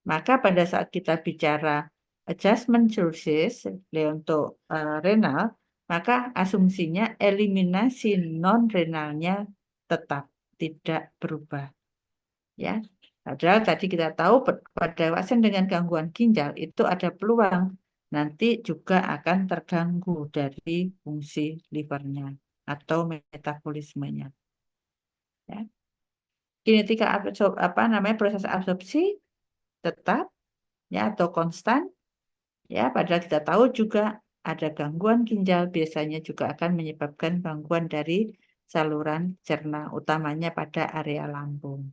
Maka pada saat kita bicara adjustment dosis untuk renal, maka asumsinya eliminasi non-renalnya tetap tidak berubah. Ya, padahal tadi kita tahu pada pasien dengan gangguan ginjal itu ada peluang nanti juga akan terganggu dari fungsi livernya atau metabolismenya. Ya. Kinetika proses absorpsi tetap, ya, atau konstan, ya, padahal kita tahu juga ada gangguan ginjal biasanya juga akan menyebabkan gangguan dari saluran cerna utamanya pada area lambung.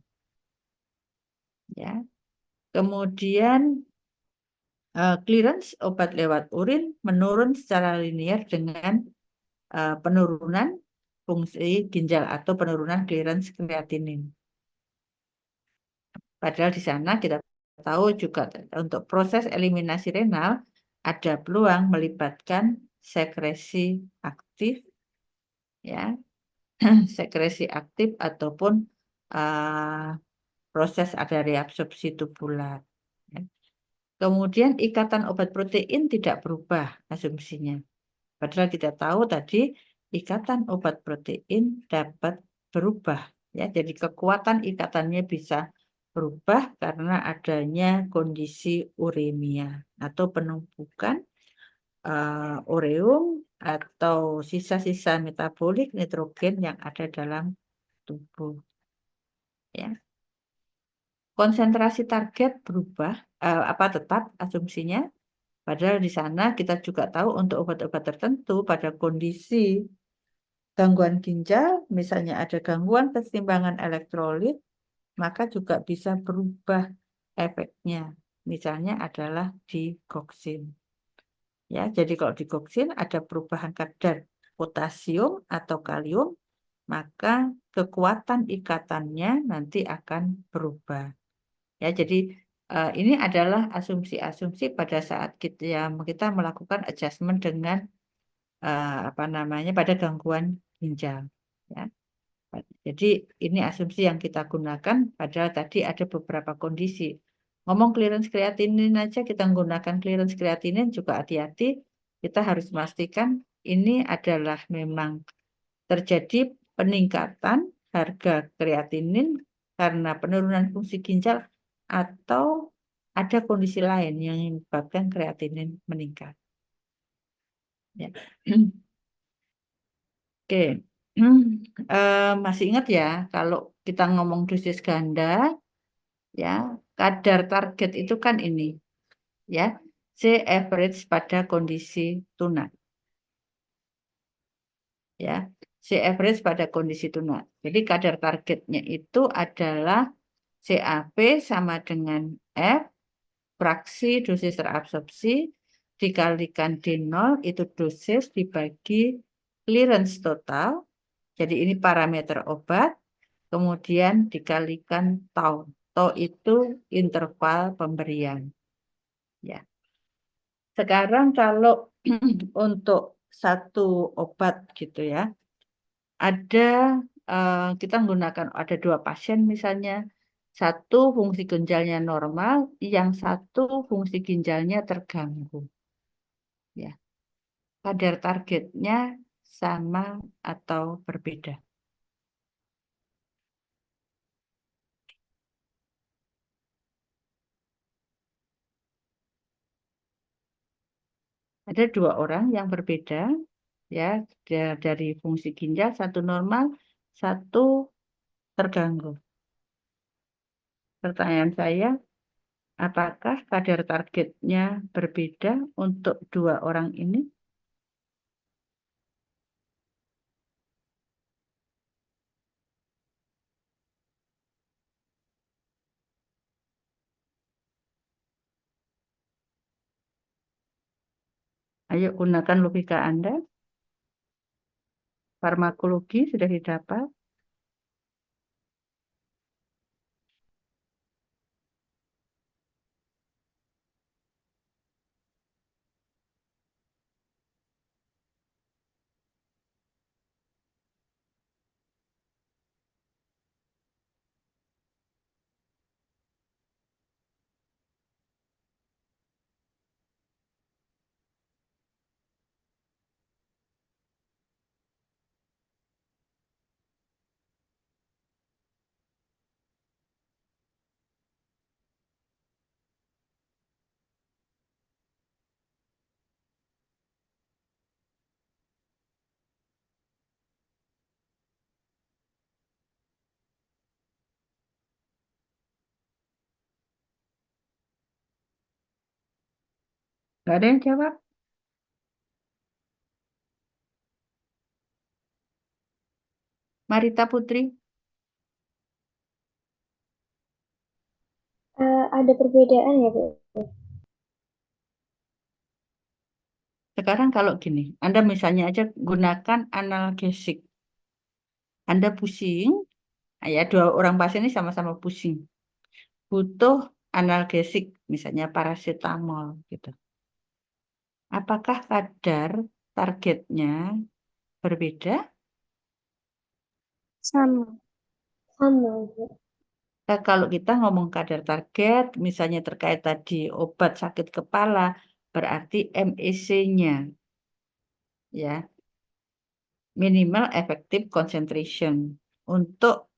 Ya. Kemudian clearance obat lewat urin menurun secara linear dengan penurunan fungsi ginjal atau penurunan clearance kreatinin. Padahal di sana kita tahu juga untuk proses eliminasi renal ada peluang melibatkan sekresi aktif, ya, sekresi aktif ataupun proses ada reabsorpsi tubular. Ya. Kemudian ikatan obat protein tidak berubah asumsinya. Padahal kita tahu tadi ikatan obat protein dapat berubah, ya. Jadi kekuatan ikatannya bisa berubah karena adanya kondisi uremia atau penumpukan ureum atau sisa-sisa metabolik nitrogen yang ada dalam tubuh, ya. Konsentrasi target berubah tetap asumsinya. Padahal di sana kita juga tahu untuk obat-obat tertentu pada kondisi gangguan ginjal, misalnya ada gangguan keseimbangan elektrolit, maka juga bisa berubah efeknya. Misalnya adalah digoksin. Ya, jadi kalau digoksin ada perubahan kadar potasium atau kalium, maka kekuatan ikatannya nanti akan berubah. Ya, jadi ini adalah asumsi-asumsi pada saat kita melakukan adjustment dengan pada gangguan ginjal. Ya. Jadi ini asumsi yang kita gunakan, padahal tadi ada beberapa kondisi. Ngomong clearance kreatinin aja kita menggunakan clearance kreatinin juga hati-hati. Kita harus memastikan ini adalah memang terjadi peningkatan harga kreatinin karena penurunan fungsi ginjal atau ada kondisi lain yang menyebabkan kreatinin meningkat. Ya. Oke, masih ingat ya kalau kita ngomong dosis ganda, ya kadar target itu kan ini, ya C average pada kondisi tuna, ya C average pada kondisi tuna. Jadi kadar targetnya itu adalah CAP sama dengan F fraksi dosis terabsorpsi dikalikan D0 itu dosis dibagi clearance total. Jadi ini parameter obat, kemudian dikalikan tau. Tau itu interval pemberian. Ya. Sekarang kalau untuk satu obat gitu ya, ada kita menggunakan ada 2 pasien misalnya, satu fungsi ginjalnya normal, yang satu fungsi ginjalnya terganggu. Ya. Kadar targetnya sama atau berbeda. Ada 2 orang yang berbeda, ya, dari fungsi ginjal, satu normal, satu terganggu. Pertanyaan saya, apakah kadar targetnya berbeda untuk 2 orang ini? Ayo gunakan logika Anda. Farmakologi sudah didapat. Nggak ada yang jawab? Marita Putri, Ada perbedaan ya, Bu? sekarang kalau gini, Anda misalnya aja gunakan analgesik. Anda pusing, ya 2 orang pasien ini sama-sama pusing. Butuh analgesik, misalnya paracetamol gitu. apakah kadar targetnya berbeda? Sama. Sama, Bu. Nah, kalau kita ngomong kadar target, misalnya terkait tadi obat sakit kepala, berarti MEC-nya, ya, minimal effective concentration, untuk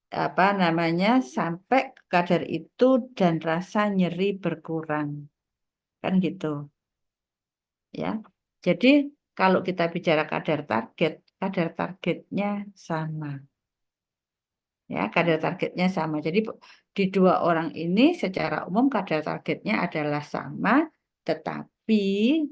apa namanya sampai kadar itu dan rasa nyeri berkurang, kan gitu, ya. Jadi kalau kita bicara kadar targetnya sama. Ya, kadar targetnya sama. Jadi di dua orang ini secara umum kadar targetnya adalah sama, tetapi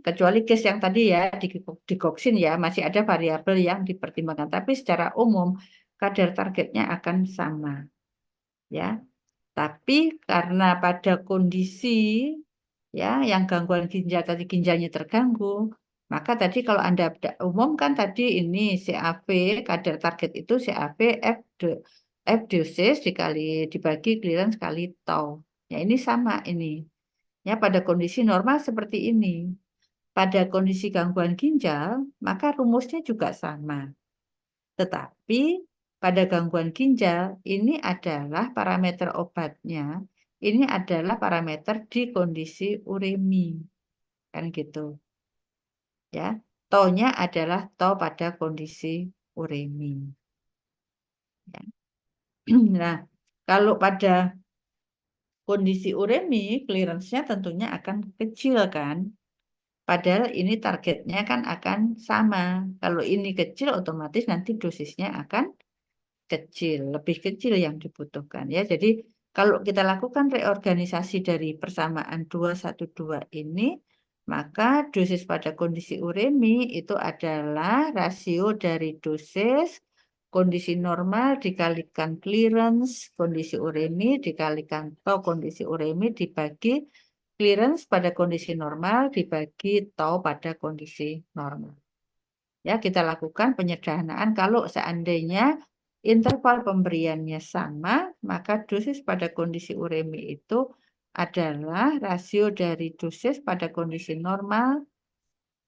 kecuali case yang tadi ya di koksin ya masih ada variabel yang dipertimbangkan. Tapi secara umum kadar targetnya akan sama, ya. Tapi karena pada kondisi ya yang gangguan ginjal tadi ginjalnya terganggu, maka tadi kalau Anda umumkan tadi ini CAV kadar target itu CAV F dosis dibagi clearance kali tau. Ya ini sama ini. Ya pada kondisi normal seperti ini. Pada kondisi gangguan ginjal, maka rumusnya juga sama. Tetapi pada gangguan ginjal ini adalah parameter obatnya. Ini adalah parameter di kondisi uremi. Kan gitu. Ya. Tau-nya adalah tau pada kondisi uremi. Ya. Nah, kalau pada kondisi uremi, clearance-nya tentunya akan kecil kan. Padahal ini targetnya kan akan sama. Kalau ini kecil, otomatis nanti dosisnya akan kecil, lebih kecil yang dibutuhkan ya. Jadi kalau kita lakukan reorganisasi dari persamaan 212 ini, maka dosis pada kondisi uremi itu adalah rasio dari dosis kondisi normal dikalikan clearance kondisi uremi dikalikan tau kondisi uremi dibagi clearance pada kondisi normal dibagi tau pada kondisi normal. Ya, kita lakukan penyederhanaan kalau seandainya interval pemberiannya sama, maka dosis pada kondisi uremi itu adalah rasio dari dosis pada kondisi normal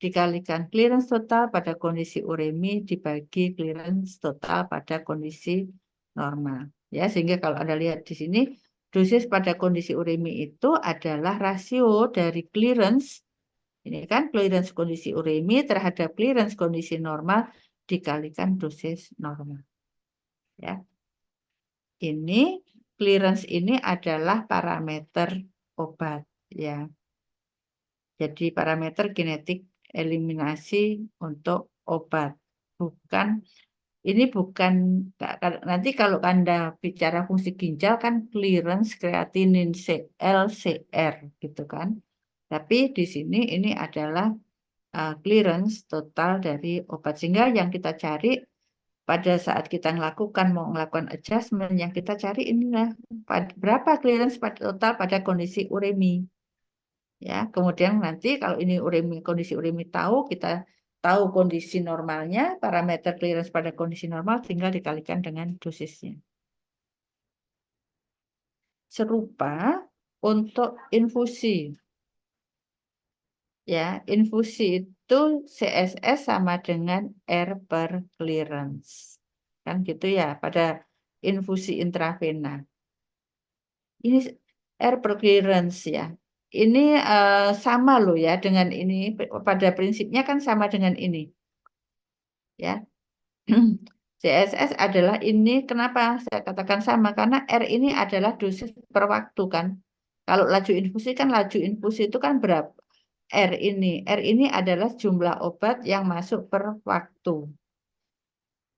dikalikan clearance total pada kondisi uremi dibagi clearance total pada kondisi normal. Ya, sehingga kalau Anda lihat di sini, dosis pada kondisi uremi itu adalah rasio dari clearance, ini kan clearance kondisi uremi terhadap clearance kondisi normal dikalikan dosis normal. Ya. Ini clearance ini adalah parameter obat ya. Jadi parameter kinetik eliminasi untuk obat. Ini bukan nanti kalau Anda bicara fungsi ginjal kan clearance kreatinin LCR gitu kan. Tapi di sini ini adalah clearance total dari obat. Sehingga yang kita cari pada saat kita mau melakukan adjustment, yang kita cari inilah berapa clearance total pada kondisi uremi. Ya, kemudian nanti kalau ini kondisi uremi kita tahu kondisi normalnya, parameter clearance pada kondisi normal tinggal dikalikan dengan dosisnya. Serupa untuk infusi. Ya, infusi itu CSS sama dengan R per clearance. Kan gitu ya, pada infusi intravena. Ini R per clearance ya. Ini sama loh ya dengan ini. Pada prinsipnya kan sama dengan ini. Ya. CSS adalah ini, kenapa saya katakan sama? Karena R ini adalah dosis per waktu kan. Kalau laju infusi kan laju infusi itu kan berapa? R ini adalah jumlah obat yang masuk per waktu.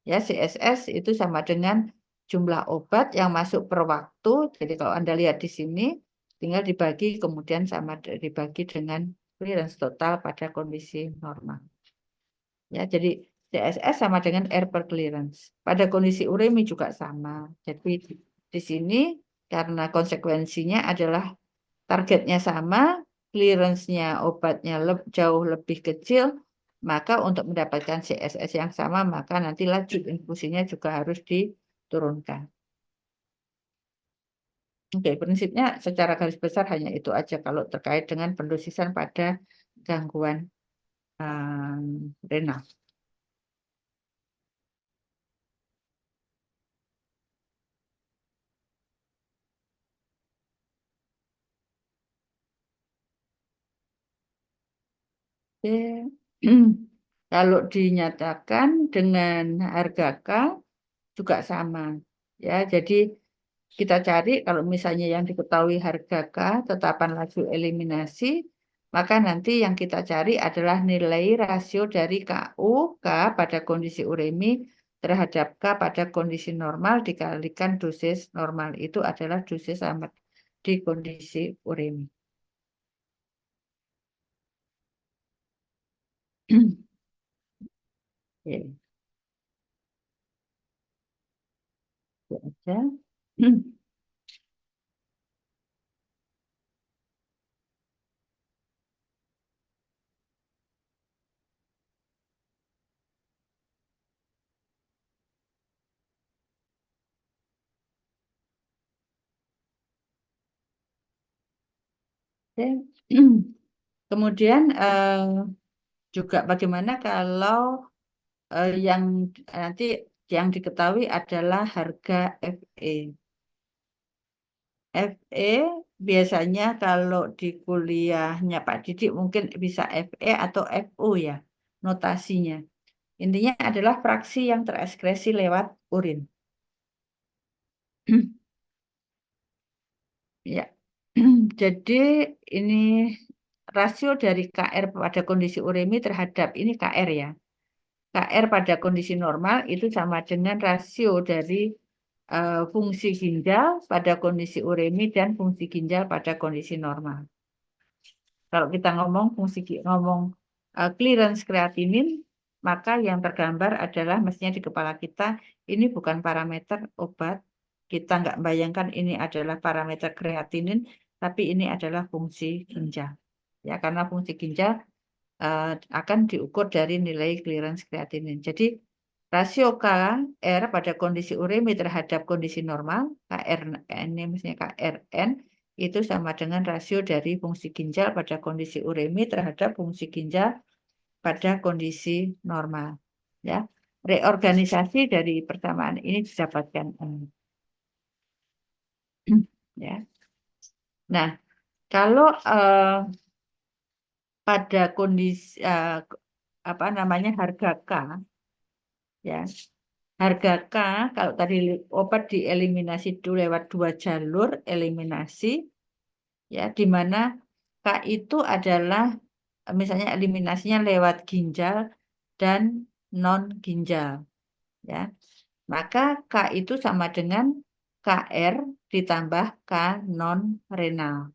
Ya, CSS itu sama dengan jumlah obat yang masuk per waktu. Jadi kalau Anda lihat di sini, tinggal dibagi kemudian sama dibagi dengan clearance total pada kondisi normal. Ya, jadi CSS sama dengan R per clearance. Pada kondisi uremi juga sama. Jadi di sini karena konsekuensinya adalah targetnya sama, clearance-nya obatnya jauh lebih kecil, maka untuk mendapatkan CSS yang sama, maka nanti laju infusinya juga harus diturunkan. Oke, prinsipnya secara garis besar hanya itu aja kalau terkait dengan pendosisan pada gangguan renal. Oke. Kalau dinyatakan dengan harga K juga sama. Ya, jadi kita cari kalau misalnya yang diketahui harga K, tetapan laju eliminasi, maka nanti yang kita cari adalah nilai rasio dari KU, K pada kondisi uremi terhadap K pada kondisi normal dikalikan dosis normal. Itu adalah dosis amat di kondisi uremi. Oke, itu aja. Oke. Kemudian juga bagaimana kalau yang nanti yang diketahui adalah harga FE. FE biasanya kalau di kuliahnya Pak Didik mungkin bisa FE atau FU ya notasinya. Intinya adalah fraksi yang terekskresi lewat urin. Ya. Jadi ini rasio dari KR pada kondisi uremi terhadap ini KR ya. KR pada kondisi normal itu sama dengan rasio dari fungsi ginjal pada kondisi uremi dan fungsi ginjal pada kondisi normal. Kalau kita ngomong clearance kreatinin, maka yang tergambar adalah mestinya di kepala kita ini bukan parameter obat. Kita nggak bayangkan ini adalah parameter kreatinin, tapi ini adalah fungsi ginjal. Ya, karena fungsi ginjal akan diukur dari nilai clearance kreatinin. Jadi rasio KR pada kondisi uremi terhadap kondisi normal, KRN ini misalnya KRN itu sama dengan rasio dari fungsi ginjal pada kondisi uremi terhadap fungsi ginjal pada kondisi normal. Ya, reorganisasi dari persamaan ini didapatkan. Ya. Nah, kalau pada kondisi apa namanya harga K, ya harga K kalau tadi obat dieliminasi itu lewat 2 jalur eliminasi, ya di mana K itu adalah misalnya eliminasinya lewat ginjal dan non ginjal, ya maka K itu sama dengan KR ditambah K non renal.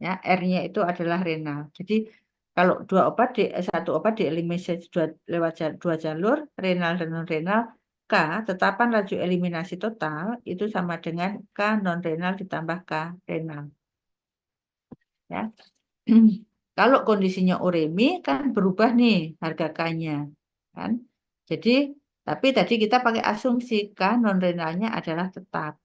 Ya, R-nya itu adalah renal. Jadi kalau satu obat dieliminasi lewat 2 jalur, renal dan non-renal, K, tetapan laju eliminasi total itu sama dengan K non-renal ditambah K renal. Ya. Kalau kondisinya uremi kan berubah nih harga K-nya. Kan? Jadi, tapi tadi kita pakai asumsi K non-renalnya adalah tetap.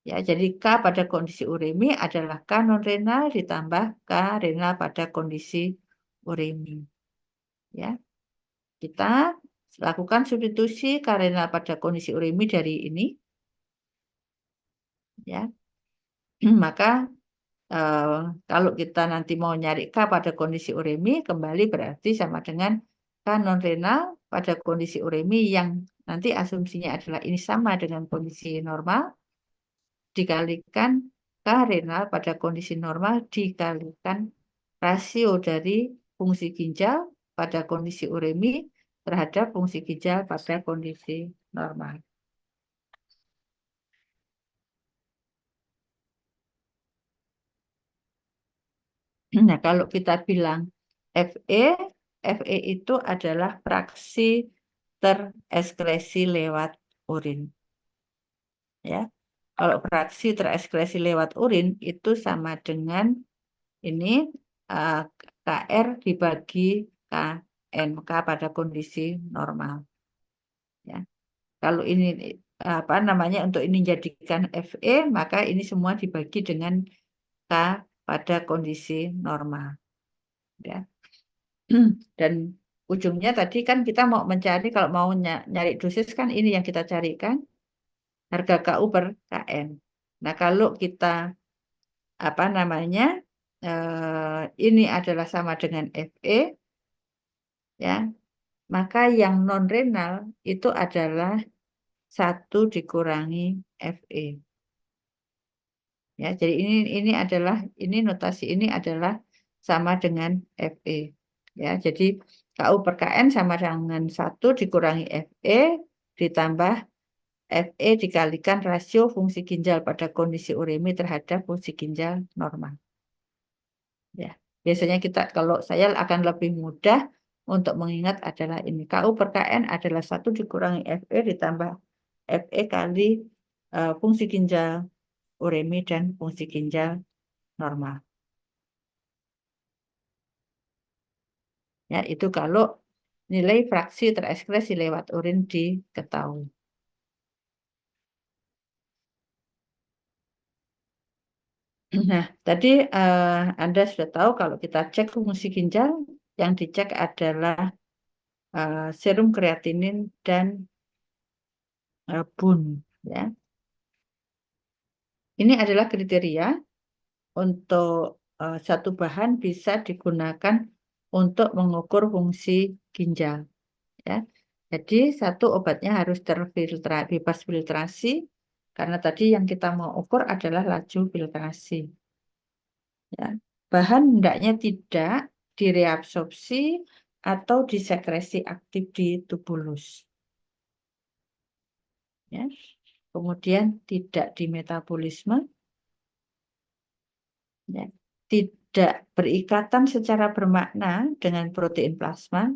Ya, jadi K pada kondisi uremi adalah K non-renal ditambah K renal pada kondisi uremi. Ya. Kita lakukan substitusi K renal pada kondisi uremi dari ini. Ya. Maka kalau kita nanti mau nyari K pada kondisi uremi, kembali berarti sama dengan K non-renal pada kondisi uremi yang nanti asumsinya adalah ini sama dengan kondisi normal, dikalikan K renal pada kondisi normal dikalikan rasio dari fungsi ginjal pada kondisi uremi terhadap fungsi ginjal pada kondisi normal. Nah, kalau kita bilang FE itu adalah fraksi terekskresi lewat urin. Ya. Kalau fraksi terekskresi lewat urin itu sama dengan ini KR dibagi KNK pada kondisi normal. Ya. Kalau ini apa namanya untuk ini jadikan FE, maka ini semua dibagi dengan K pada kondisi normal. Ya. Dan ujungnya tadi kan kita mau mencari, kalau mau nyari dosis kan ini yang kita carikan, harga KU per KM. Nah, kalau kita apa namanya ini adalah sama dengan FE, ya, maka yang non renal itu adalah 1 dikurangi FE. Ya, jadi ini notasi ini adalah sama dengan FE. Ya, jadi KU per KN sama dengan 1 dikurangi FE ditambah FE dikalikan rasio fungsi ginjal pada kondisi uremi terhadap fungsi ginjal normal. Ya, biasanya kalau saya akan lebih mudah untuk mengingat adalah ini. KU per KN adalah 1 dikurangi FE ditambah FE kali fungsi ginjal uremi dan fungsi ginjal normal. Ya, itu kalau nilai fraksi terekspresi lewat urin diketahui. Nah, tadi Anda sudah tahu kalau kita cek fungsi ginjal, yang dicek adalah serum kreatinin dan BUN. Ya. Ini adalah kriteria untuk satu bahan bisa digunakan untuk mengukur fungsi ginjal. Ya. Jadi satu obatnya harus bebas filtrasi, karena tadi yang kita mau ukur adalah laju filtrasi. Ya. Bahan hendaknya tidak direabsorpsi atau disekresi aktif di tubulus. Ya. Kemudian tidak dimetabolisme, ya. Tidak berikatan secara bermakna dengan protein plasma.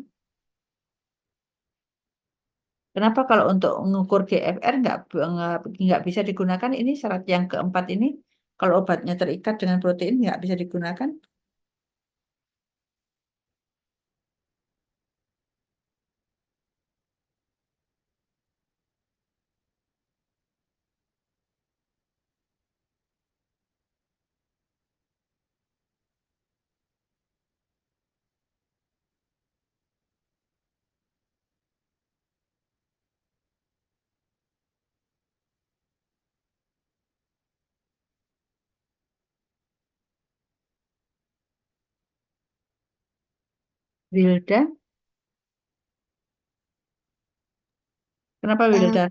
Kenapa kalau untuk mengukur GFR nggak bisa digunakan? Ini syarat yang keempat ini, kalau obatnya terikat dengan protein nggak bisa digunakan. Wilda, kenapa Wilda?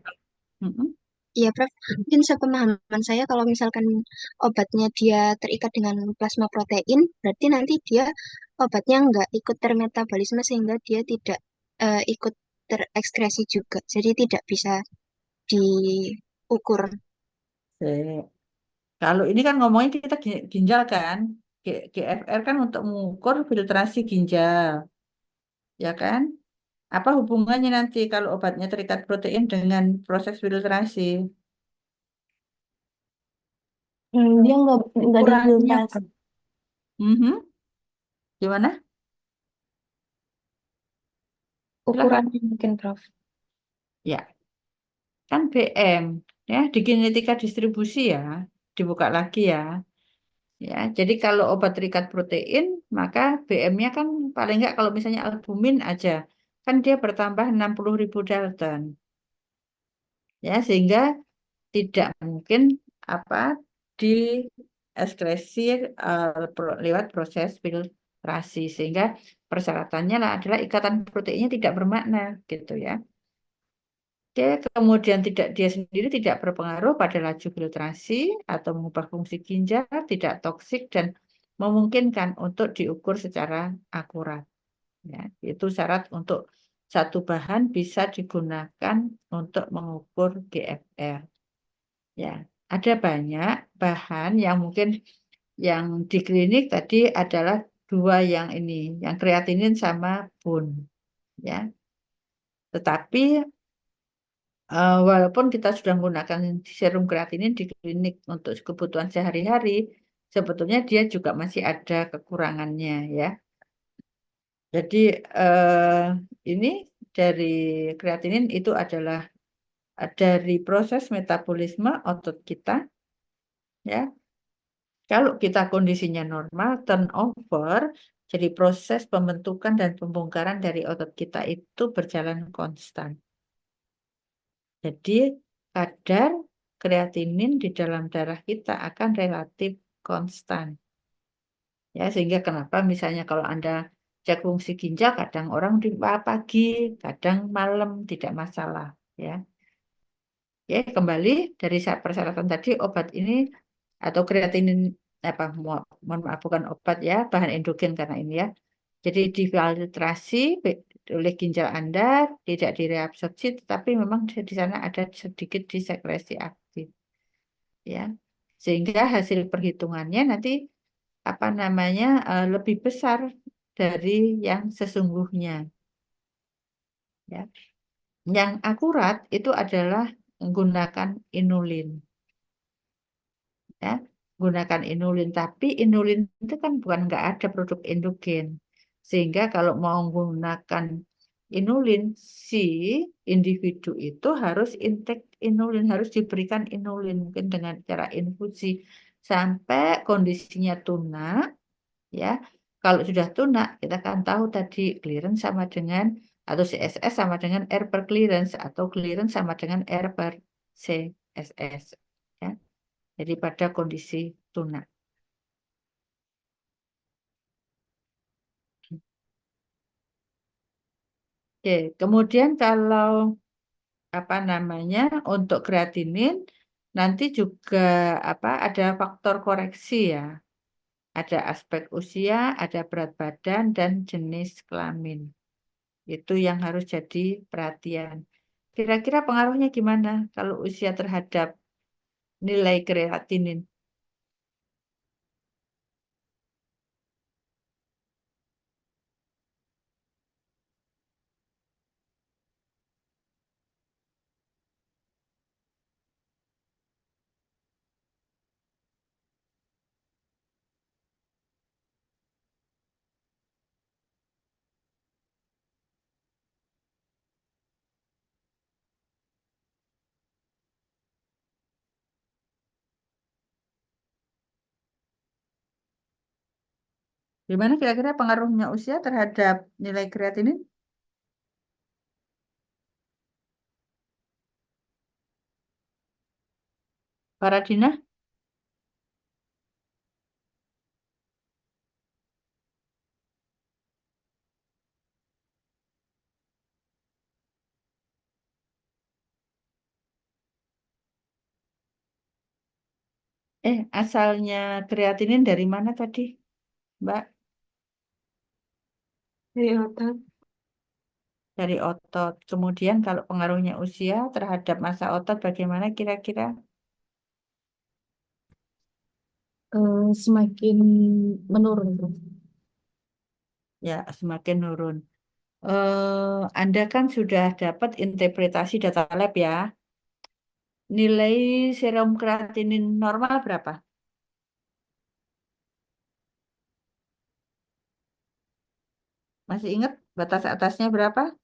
Iya, Prof. Mungkin sepemahaman saya kalau misalkan obatnya dia terikat dengan plasma protein, berarti nanti dia obatnya nggak ikut termetabolisme sehingga dia tidak ikut terekskresi juga. Jadi tidak bisa diukur. Kalau ini kan ngomongin kita ginjal kan, GFR kan untuk mengukur filtrasi ginjal, ya kan? Apa hubungannya nanti kalau obatnya terikat protein dengan proses filtrasi? Dia nggak Ukurannya difiltrasi. Gimana? Ukurannya mungkin, Prof. Ya, kan BM, ya di genetika distribusi ya, dibuka lagi ya. Ya, jadi kalau obat terikat protein, maka BM-nya kan paling nggak kalau misalnya albumin aja, kan dia bertambah 60.000 Dalton. Ya, sehingga tidak mungkin dieskresi lewat proses filtrasi, sehingga persyaratannya adalah ikatan proteinnya tidak bermakna gitu ya. Oke, kemudian dia sendiri tidak berpengaruh pada laju filtrasi atau mengubah fungsi ginjal, tidak toksik dan memungkinkan untuk diukur secara akurat. Ya, itu syarat untuk satu bahan bisa digunakan untuk mengukur GFR. Ya, ada banyak bahan yang mungkin yang di klinik tadi adalah 2 yang ini, yang kreatinin sama BUN. Ya. Tetapi walaupun kita sudah menggunakan serum kreatinin di klinik untuk kebutuhan sehari-hari, sebetulnya dia juga masih ada kekurangannya ya. Jadi ini dari kreatinin itu adalah dari proses metabolisme otot kita, ya. Kalau kita kondisinya normal, turnover Jadi proses pembentukan dan pembongkaran dari otot kita itu berjalan konstan. Jadi kadar kreatinin di dalam darah kita akan relatif konstan. Ya, sehingga kenapa misalnya kalau Anda cek fungsi ginjal kadang orang di pagi, kadang malam tidak masalah, ya. Ya, kembali dari persyaratan tadi obat ini atau kreatinin apa mohon maaf bukan obat ya, bahan endogen karena ini ya. Jadi difiltrasi oleh ginjal Anda, tidak direabsorpsi, tetapi memang di sana ada sedikit disekresi aktif, ya. Sehingga hasil perhitungannya nanti apa namanya lebih besar dari yang sesungguhnya, ya. Yang akurat itu adalah menggunakan inulin, ya. Gunakan inulin, tapi inulin itu kan bukan nggak ada produk endogen, sehingga kalau mau menggunakan inulin si individu itu harus intake inulin, harus diberikan inulin mungkin dengan cara infusi sampai kondisinya tunak, ya. Kalau sudah tunak kita akan tahu tadi clearance sama dengan atau CSS sama dengan R per clearance atau clearance sama dengan R per CSS, ya. Jadi pada kondisi tunak. Oke, kemudian kalau apa namanya untuk kreatinin nanti juga apa ada faktor koreksi ya. Ada aspek usia, ada berat badan dan jenis kelamin. Itu yang harus jadi perhatian. Kira-kira pengaruhnya gimana kalau usia terhadap nilai kreatinin? Gimana kira-kira pengaruhnya usia terhadap nilai kreatinin? Paradina? Asalnya kreatinin dari mana tadi, Mbak? Dari otot. Dari otot. Kemudian kalau pengaruhnya usia terhadap massa otot bagaimana kira-kira? Semakin menurun, Prof. Ya, semakin menurun. Anda kan sudah dapat interpretasi data lab ya. Nilai serum kreatinin normal berapa? Masih ingat batas atasnya berapa?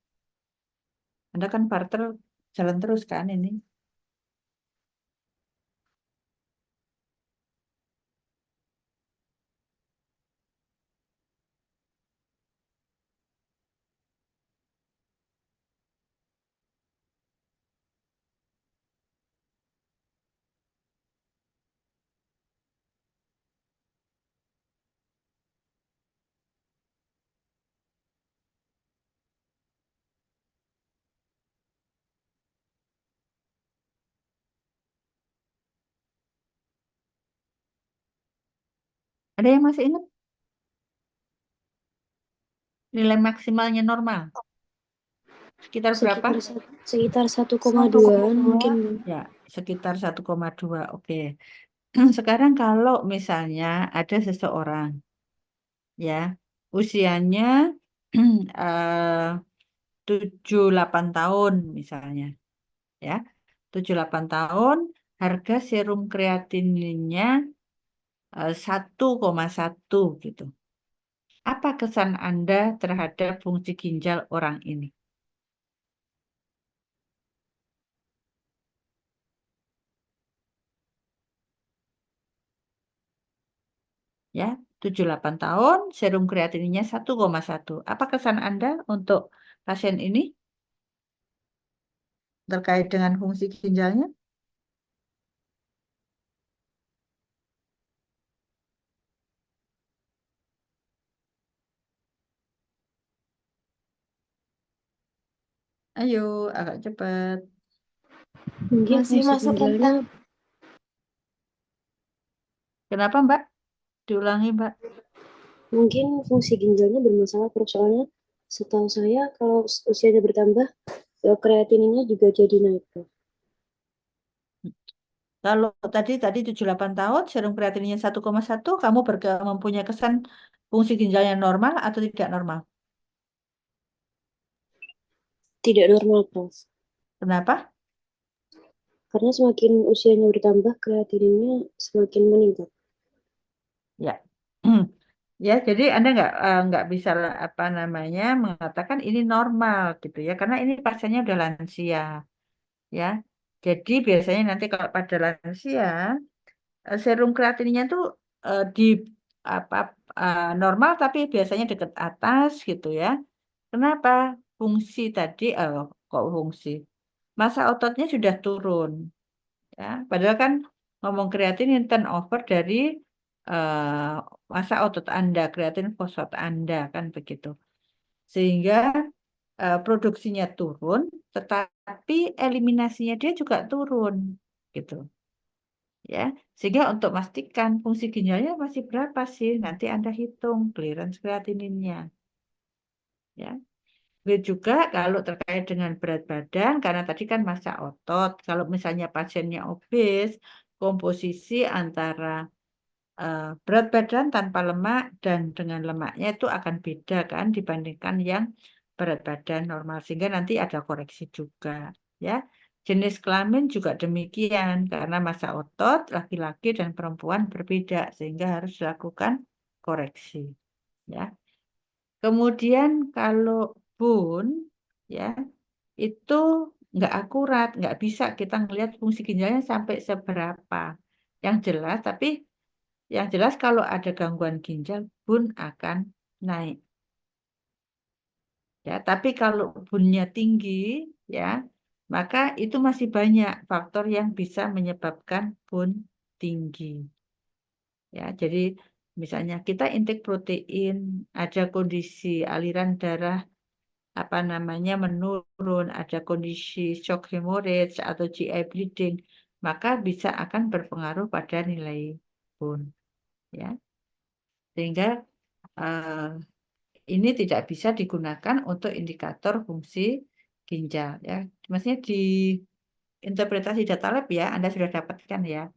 Anda kan barter jalan terus kan ini. Ada yang masih ingat nilai maksimalnya normal? Sekitar berapa? Sekitar 1,2 mungkin. Ya, sekitar 1,2. Oke. Sekarang kalau misalnya ada seseorang ya usianya 78 tahun misalnya ya 78 tahun harga serum kreatininnya 1,1 gitu. Apa kesan Anda terhadap fungsi ginjal orang ini? Ya, 78 tahun, serum kreatininnya 1,1. Apa kesan Anda untuk pasien ini terkait dengan fungsi ginjalnya? Ayo, agak cepat. Mungkin Masih fungsi masuk ginjalnya, rentang. Kenapa, Mbak? Diulangi, Mbak. mungkin fungsi ginjalnya bermasalah, Prof. Soalnya setahu saya kalau usianya bertambah, kreatininnya juga jadi naik, Prof. Kalau tadi 78 tahun, serum kreatininnya 1,1, kamu mempunyai kesan fungsi ginjalnya normal atau tidak normal? Tidak normal, Prof. Kenapa? Karena semakin usianya bertambah, kreatininnya semakin meningkat. Ya. Ya, jadi Anda nggak bisa apa namanya mengatakan ini normal gitu ya, karena ini pasiennya udah lansia, ya. Jadi biasanya nanti kalau pada lansia serum kreatinnya tuh di apa normal tapi biasanya dekat atas gitu ya. Kenapa? Fungsi tadi kok fungsi massa ototnya sudah turun, ya. Padahal kan ngomong kreatinin turnover dari eh, massa otot Anda, kreatin fosfat Anda kan begitu. Sehingga produksinya turun, tetapi eliminasinya dia juga turun gitu. Ya, sehingga untuk memastikan fungsi ginjalnya masih berapa sih, nanti Anda hitung clearance kreatininnya. Ya, begitu juga kalau terkait dengan berat badan, karena tadi kan massa otot. Kalau misalnya pasiennya obes, komposisi antara berat badan tanpa lemak dan dengan lemaknya itu akan beda kan dibandingkan yang berat badan normal, sehingga nanti ada koreksi juga, ya. Jenis kelamin juga demikian karena massa otot laki-laki dan perempuan berbeda sehingga harus dilakukan koreksi, ya. Kemudian kalau bone, ya, itu nggak akurat, nggak bisa kita ngelihat fungsi ginjalnya sampai seberapa. Yang jelas kalau ada gangguan ginjal, bone akan naik. Ya, tapi kalau bone-nya tinggi, ya, maka itu masih banyak faktor yang bisa menyebabkan bone tinggi. Ya, jadi misalnya kita intake protein, ada kondisi aliran darah apa namanya menurun, ada kondisi shock hemorrhage atau GI bleeding, maka bisa akan berpengaruh pada nilai bone, ya. Sehingga ini tidak bisa digunakan untuk indikator fungsi ginjal, ya. Maksudnya di interpretasi data lab ya, Anda sudah dapatkan ya.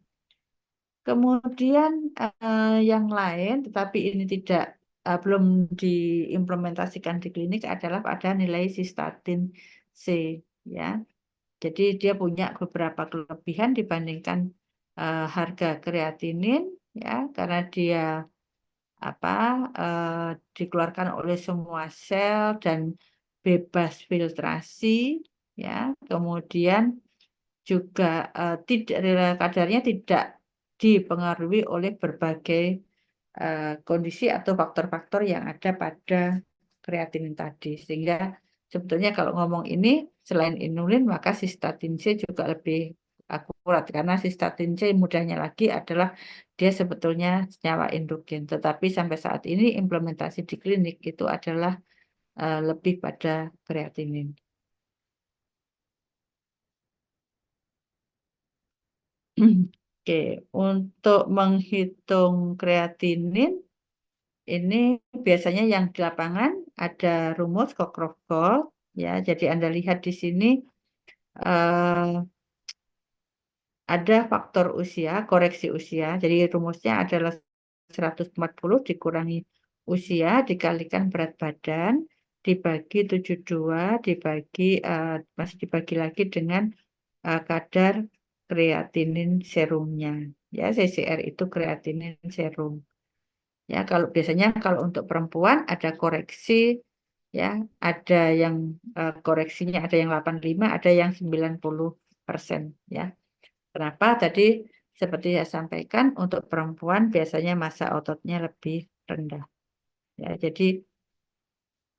Kemudian yang lain, tetapi ini belum diimplementasikan di klinik adalah pada nilai sistatin C, ya. Jadi dia punya beberapa kelebihan dibandingkan harga kreatinin, ya, karena dia dikeluarkan oleh semua sel dan bebas filtrasi, ya. Kemudian juga kadarnya tidak dipengaruhi oleh berbagai kondisi atau faktor-faktor yang ada pada kreatinin tadi, sehingga sebetulnya kalau ngomong ini selain inulin maka sistatin C juga lebih akurat karena sistatin C mudahnya lagi adalah dia sebetulnya senyawa endogen, tetapi sampai saat ini implementasi di klinik itu adalah lebih pada kreatinin. Oke, untuk menghitung kreatinin ini biasanya yang di lapangan ada rumus Cockcroft-Gault, ya. Jadi Anda lihat di sini ada faktor usia, koreksi usia. Jadi rumusnya adalah 140 dikurangi usia dikalikan berat badan dibagi 72 masih dibagi lagi dengan kadar kreatinin serumnya. Ya, CCR itu kreatinin serum. Ya, biasanya kalau untuk perempuan ada koreksi, ya, ada yang koreksinya ada yang 85, ada yang 90%, ya. Kenapa? Tadi seperti saya sampaikan, untuk perempuan biasanya massa ototnya lebih rendah. Ya, jadi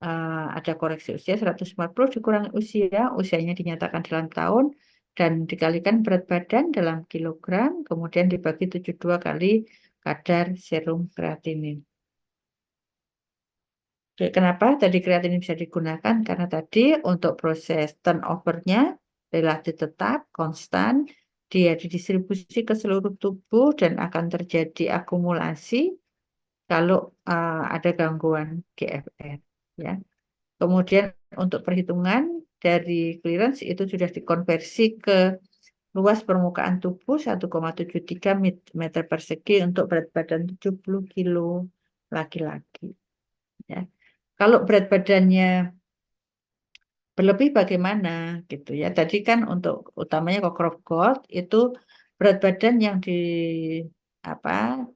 ada koreksi usia 140 dikurangi usianya dinyatakan dalam tahun, dan dikalikan berat badan dalam kilogram, kemudian dibagi 72 kali kadar serum kreatinin. Oke, kenapa tadi kreatinin bisa digunakan? Karena tadi untuk proses turnover-nya relatif tetap, konstan, dia didistribusi ke seluruh tubuh dan akan terjadi akumulasi kalau ada gangguan GFR. Ya. Kemudian untuk perhitungan dari clearance itu sudah dikonversi ke luas permukaan tubuh 1,73 meter persegi untuk berat badan 70 kilo laki-laki. Ya. Kalau berat badannya berlebih bagaimana gitu ya. Tadi kan untuk utamanya Cockcroft Gold itu berat badan yang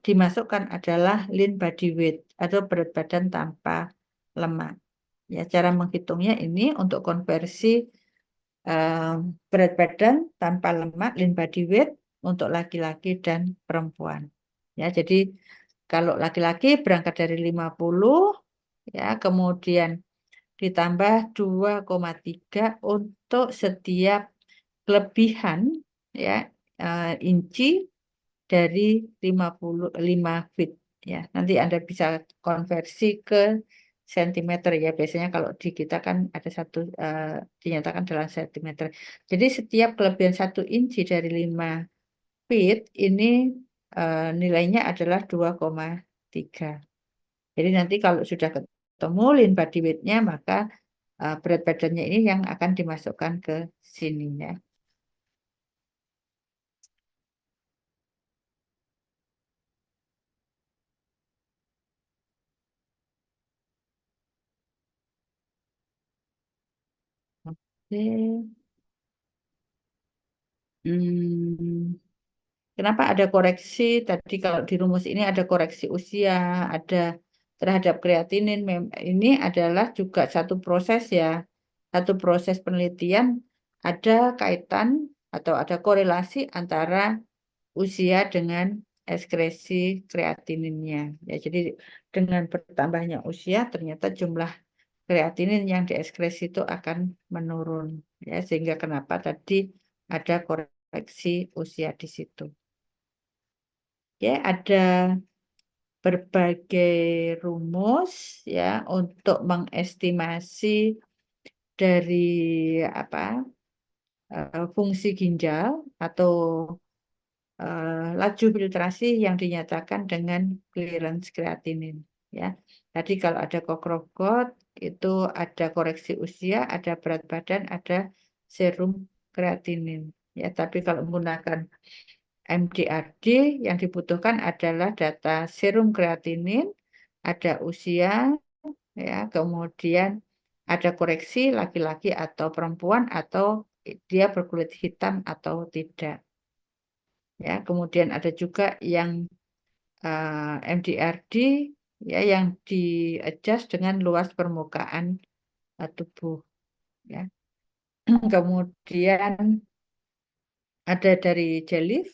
dimasukkan adalah lean body weight atau berat badan tanpa lemak. Ya, cara menghitungnya ini untuk konversi berat badan tanpa lemak lean body weight untuk laki-laki dan perempuan. Ya, jadi kalau laki-laki berangkat dari 50 ya, kemudian ditambah 2,3 untuk setiap kelebihan ya inci dari 55 feet ya. Nanti Anda bisa konversi ke sentimeter ya. Biasanya kalau di kita kan ada satu dinyatakan dalam sentimeter. Jadi setiap kelebihan 1 inci dari 5 feet ini nilainya adalah 2,3. Jadi nanti kalau sudah ketemu lean body weight-nya, maka berat badannya ini yang akan dimasukkan ke sini ya. Oke. Kenapa ada koreksi? Tadi kalau di rumus ini ada koreksi usia, ada terhadap kreatinin. Ini adalah juga satu proses ya, satu proses penelitian. Ada kaitan atau ada korelasi antara usia dengan ekskresi kreatininnya. Ya, jadi dengan bertambahnya usia, ternyata jumlah kreatinin yang diekskresi itu akan menurun. Ya, sehingga kenapa tadi ada koreksi usia di situ. Ya, ada berbagai rumus ya untuk mengestimasi dari fungsi ginjal atau laju filtrasi yang dinyatakan dengan clearance kreatinin ya. Tadi kalau ada Cockcroft Gold itu ada koreksi usia, ada berat badan, ada serum kreatinin ya. Tapi kalau menggunakan MDRD yang dibutuhkan adalah data serum kreatinin, ada usia ya, kemudian ada koreksi laki-laki atau perempuan atau dia berkulit hitam atau tidak. Ya, kemudian ada juga yang MDRD ya yang di-adjust dengan luas permukaan tubuh ya. Kemudian ada dari JELIF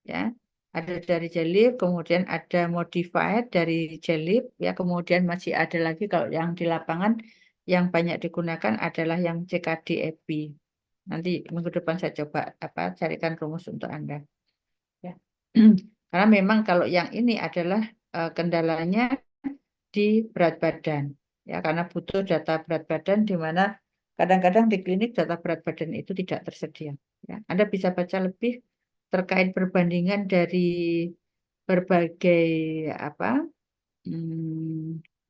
ya. Ada dari JELIF, kemudian ada modified dari JELIF ya, kemudian masih ada lagi kalau yang di lapangan yang banyak digunakan adalah yang CKD-EPI. Nanti minggu depan saya coba carikan rumus untuk Anda. Ya. Karena memang kalau yang ini adalah kendalanya di berat badan. Ya, karena butuh data berat badan di mana kadang-kadang di klinik data berat badan itu tidak tersedia. Ya. Anda bisa baca lebih terkait perbandingan dari berbagai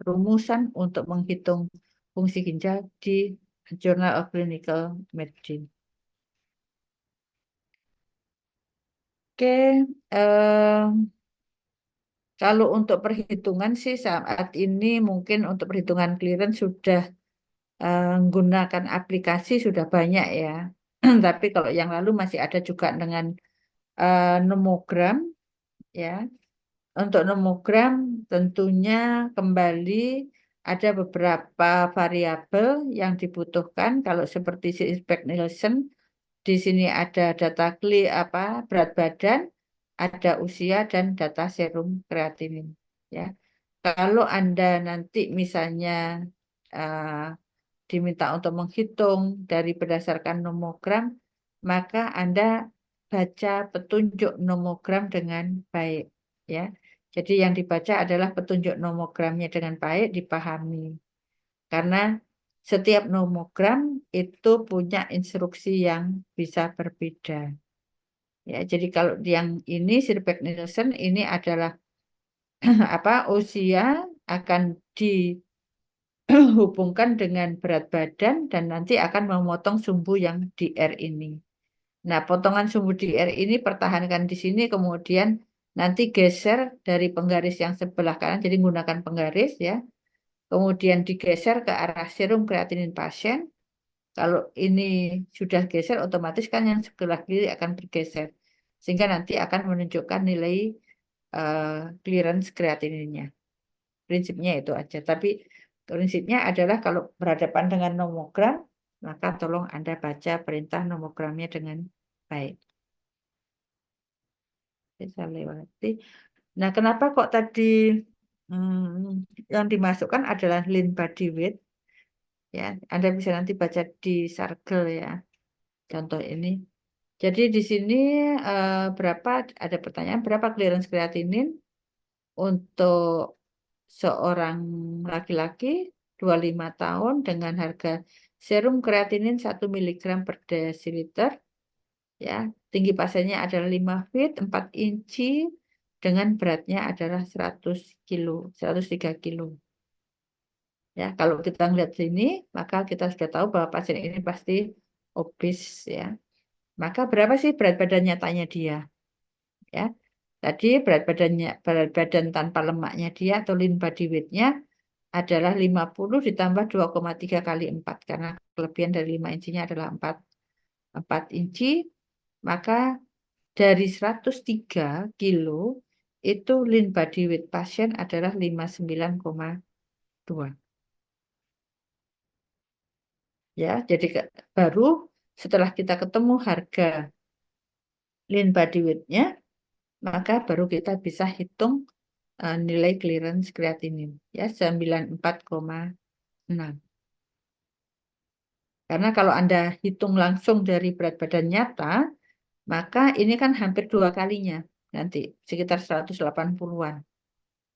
rumusan untuk menghitung fungsi ginjal di Journal of Clinical Medicine. Oke, kalau untuk perhitungan sih saat ini mungkin untuk perhitungan clearance sudah menggunakan aplikasi sudah banyak ya. Tapi kalau yang lalu masih ada juga dengan nomogram ya. Untuk nomogram tentunya kembali ada beberapa variabel yang dibutuhkan. Kalau seperti si Nielsen di sini ada data berat badan, ada usia dan data serum kreatinin. Ya, kalau Anda nanti misalnya diminta untuk menghitung dari berdasarkan nomogram, maka Anda baca petunjuk nomogram dengan baik. Ya, jadi yang dibaca adalah petunjuk nomogramnya dengan baik, dipahami. Karena setiap nomogram itu punya instruksi yang bisa berbeda. Ya, jadi kalau yang ini Sirbeck-Nielsen ini adalah usia akan dihubungkan dengan berat badan dan nanti akan memotong sumbu yang DR ini. Nah, potongan sumbu DR ini pertahankan di sini, kemudian nanti geser dari penggaris yang sebelah kanan, jadi menggunakan penggaris ya. Kemudian digeser ke arah serum kreatinin pasien. Kalau ini sudah geser, otomatis kan yang sebelah kiri akan bergeser. Sehingga nanti akan menunjukkan nilai clearance kreatininnya. Prinsipnya itu aja. Tapi prinsipnya adalah kalau berhadapan dengan nomogram, maka tolong Anda baca perintah nomogramnya dengan baik. Bisa lewati. Nah, kenapa kok tadi yang dimasukkan adalah lean body weight? Ya, Anda bisa nanti baca di Sargel ya. Contoh ini. Jadi di sini ada pertanyaan berapa clearance kreatinin untuk seorang laki-laki 25 tahun dengan harga serum kreatinin 1 mg per desiliter. Ya, tinggi pasiennya adalah 5 feet 4 inci dengan beratnya adalah 100 kilo, 103 kilo. Ya, kalau kita lihat sini, maka kita sudah tahu bahwa pasien ini pasti obes ya. Maka berapa sih berat badan nyatanya dia? Ya. Tadi berat badan tanpa lemaknya dia atau lean body weight-nya adalah 50 ditambah 2,3 kali 4 karena kelebihan dari 5 incinya adalah 4 inci, maka dari 103 kilo itu lean body weight pasien adalah 59,2. Ya, jadi baru setelah kita ketemu harga lean body weight-nya, maka baru kita bisa hitung nilai clearance kreatinin ya 94,6. Karena kalau Anda hitung langsung dari berat badan nyata, maka ini kan hampir 2 kalinya nanti sekitar 180-an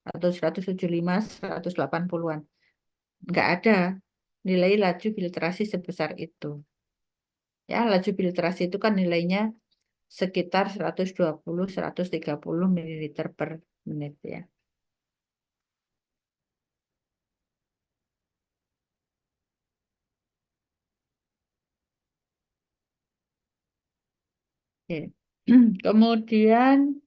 atau 175 180-an. Enggak ada nilai laju filtrasi sebesar itu. Ya, laju filtrasi itu kan nilainya sekitar 120-130 ml per menit ya. Oke. Kemudian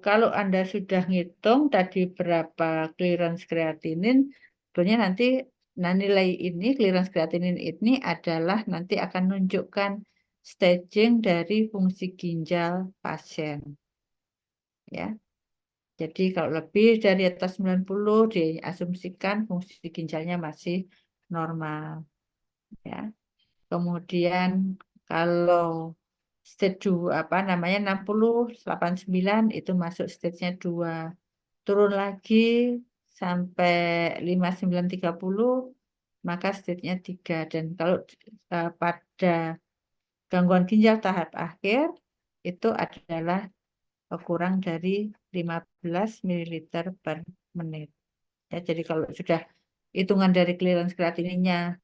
kalau Anda sudah ngitung tadi berapa clearance kreatinin, sebenarnya nanti nilai ini clearance kreatinin ini adalah nanti akan menunjukkan staging dari fungsi ginjal pasien. Ya. Jadi kalau lebih dari atas 90 diasumsikan fungsi ginjalnya masih normal. Ya. Kemudian kalau stage 2 60-89 itu masuk stage-nya 2. Turun lagi sampai 59-30 maka stage-nya 3 dan kalau pada gangguan ginjal tahap akhir itu adalah kurang dari 15 ml per menit. Ya, jadi kalau sudah hitungan dari clearance kreatininnya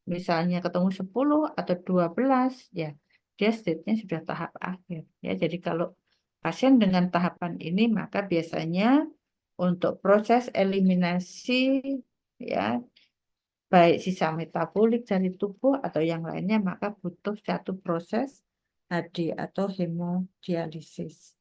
misalnya ketemu 10 atau 12 ya dia state-nya sudah tahap akhir ya. Jadi kalau pasien dengan tahapan ini maka biasanya untuk proses eliminasi ya baik sisa metabolik dari tubuh atau yang lainnya maka butuh satu proses HD atau hemodialisis.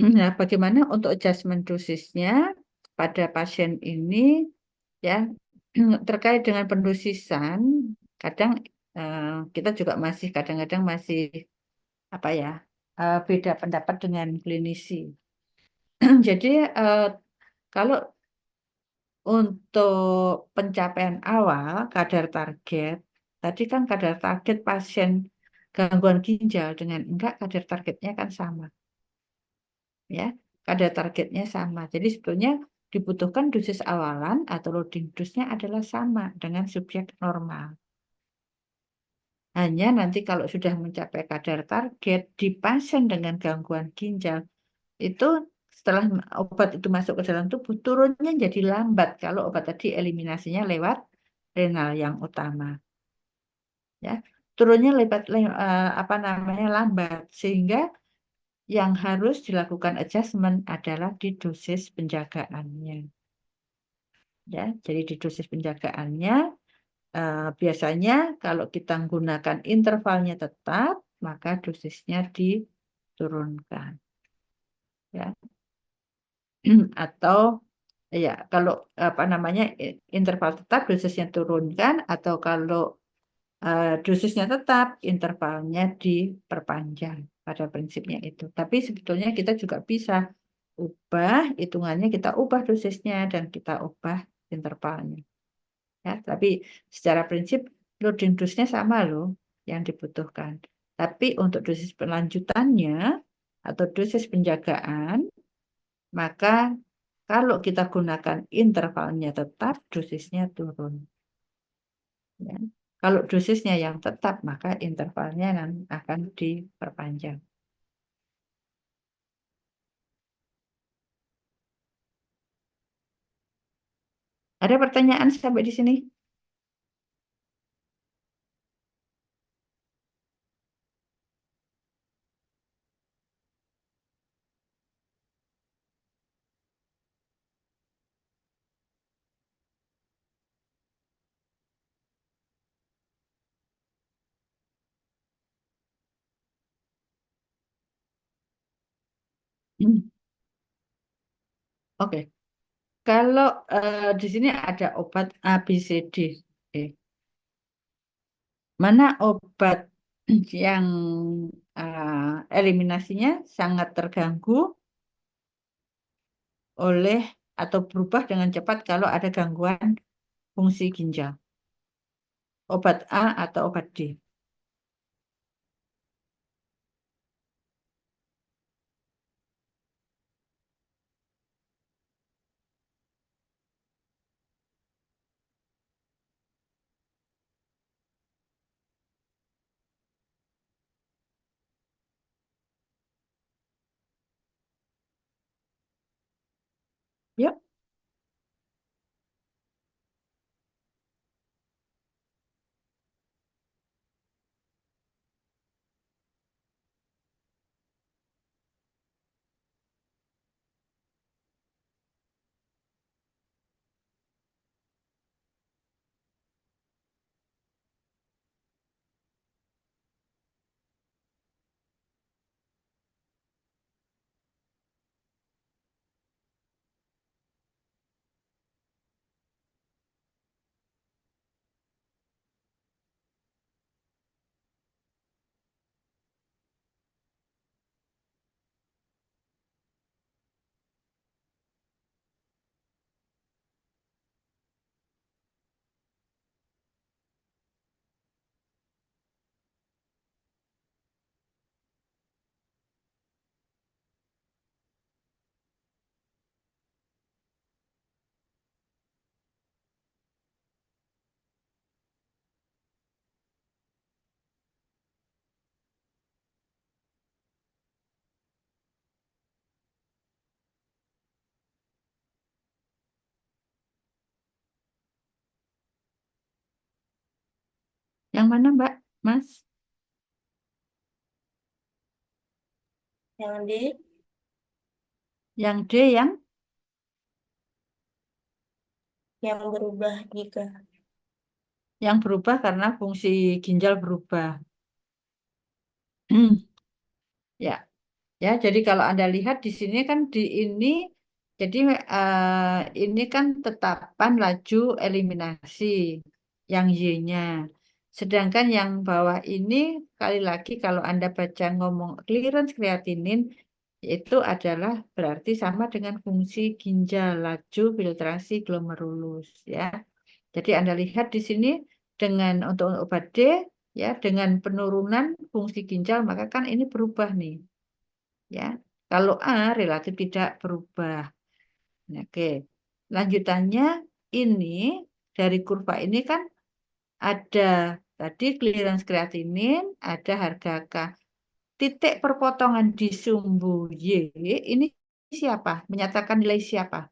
Nah, bagaimana untuk adjustment dosisnya pada pasien ini ya terkait dengan pendosisan kadang kita juga kadang-kadang masih beda pendapat dengan klinisi. Jadi Kalau untuk pencapaian awal kadar target, tadi kan kadar target pasien gangguan ginjal dengan enggak kadar targetnya kan sama. Ya, kadar targetnya sama. Jadi sebetulnya dibutuhkan dosis awalan atau loading dose-nya adalah sama dengan subjek normal. Hanya nanti kalau sudah mencapai kadar target di pasien dengan gangguan ginjal, itu setelah obat itu masuk ke dalam tubuh, turunnya jadi lambat kalau obat tadi eliminasinya lewat renal yang utama. Ya, turunnya lambat, sehingga yang harus dilakukan adjustment adalah di dosis penjagaannya. Ya, jadi di dosis penjagaannya biasanya kalau kita menggunakan intervalnya tetap, maka dosisnya diturunkan. Ya. Atau ya kalau interval tetap dosisnya turunkan, atau kalau dosisnya tetap intervalnya diperpanjang, pada prinsipnya itu. Tapi sebetulnya kita juga bisa ubah hitungannya, kita ubah dosisnya dan kita ubah intervalnya. Ya, tapi secara prinsip loading dose-nya sama loh yang dibutuhkan. Tapi untuk dosis pelanjutannya atau dosis penjagaan, maka kalau kita gunakan intervalnya tetap, dosisnya turun. Ya. Kalau dosisnya yang tetap, maka intervalnya akan diperpanjang. Ada pertanyaan sampai di sini? Oke. Kalau di sini ada obat ABCD. Mana obat yang eliminasinya sangat terganggu oleh atau berubah dengan cepat kalau ada gangguan fungsi ginjal? Obat A atau obat D? Yuk. Yang mana, Mbak? Mas? Yang D, Yang D yang berubah jika yang berubah karena fungsi ginjal berubah. Ya. Ya, jadi kalau Anda lihat di sini kan jadi ini kan tetapan laju eliminasi yang Y-nya. Sedangkan yang bawah ini, kali lagi kalau Anda baca ngomong clearance kreatinin, Itu adalah berarti sama dengan fungsi ginjal, laju filtrasi glomerulus ya. Jadi Anda lihat di sini dengan untuk obat D ya, dengan penurunan fungsi ginjal maka kan ini berubah nih. Ya. Kalau A relatif tidak berubah. Nah, oke. Lanjutannya ini dari kurva ini kan ada tadi clearance kreatinin, ada harga K. Titik perpotongan di sumbu Y ini siapa? Menyatakan nilai siapa?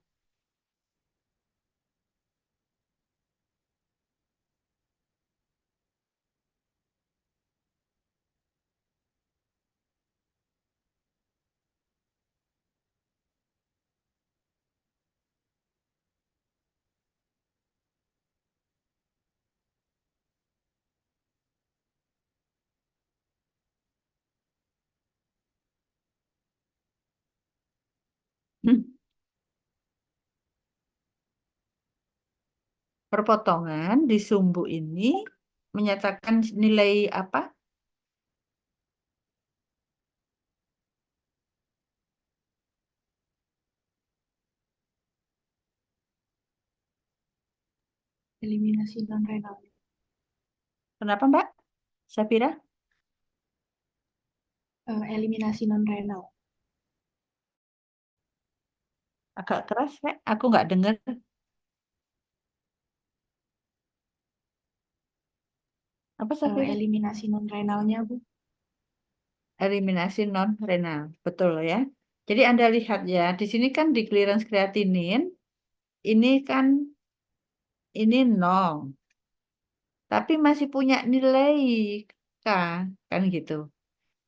Hmm. Perpotongan di sumbu ini menyatakan nilai apa? Eliminasi non-renal. Kenapa, Mbak? Safira? Eliminasi non-renal. Agak keras, Mbak. Aku nggak dengar. Apa, Safira? Eliminasi non-renalnya, Bu. Eliminasi non-renal. Betul ya. Jadi Anda lihat ya, di sini kan di clearance kreatinin, ini kan ini 0. Tapi masih punya nilai K, kan gitu.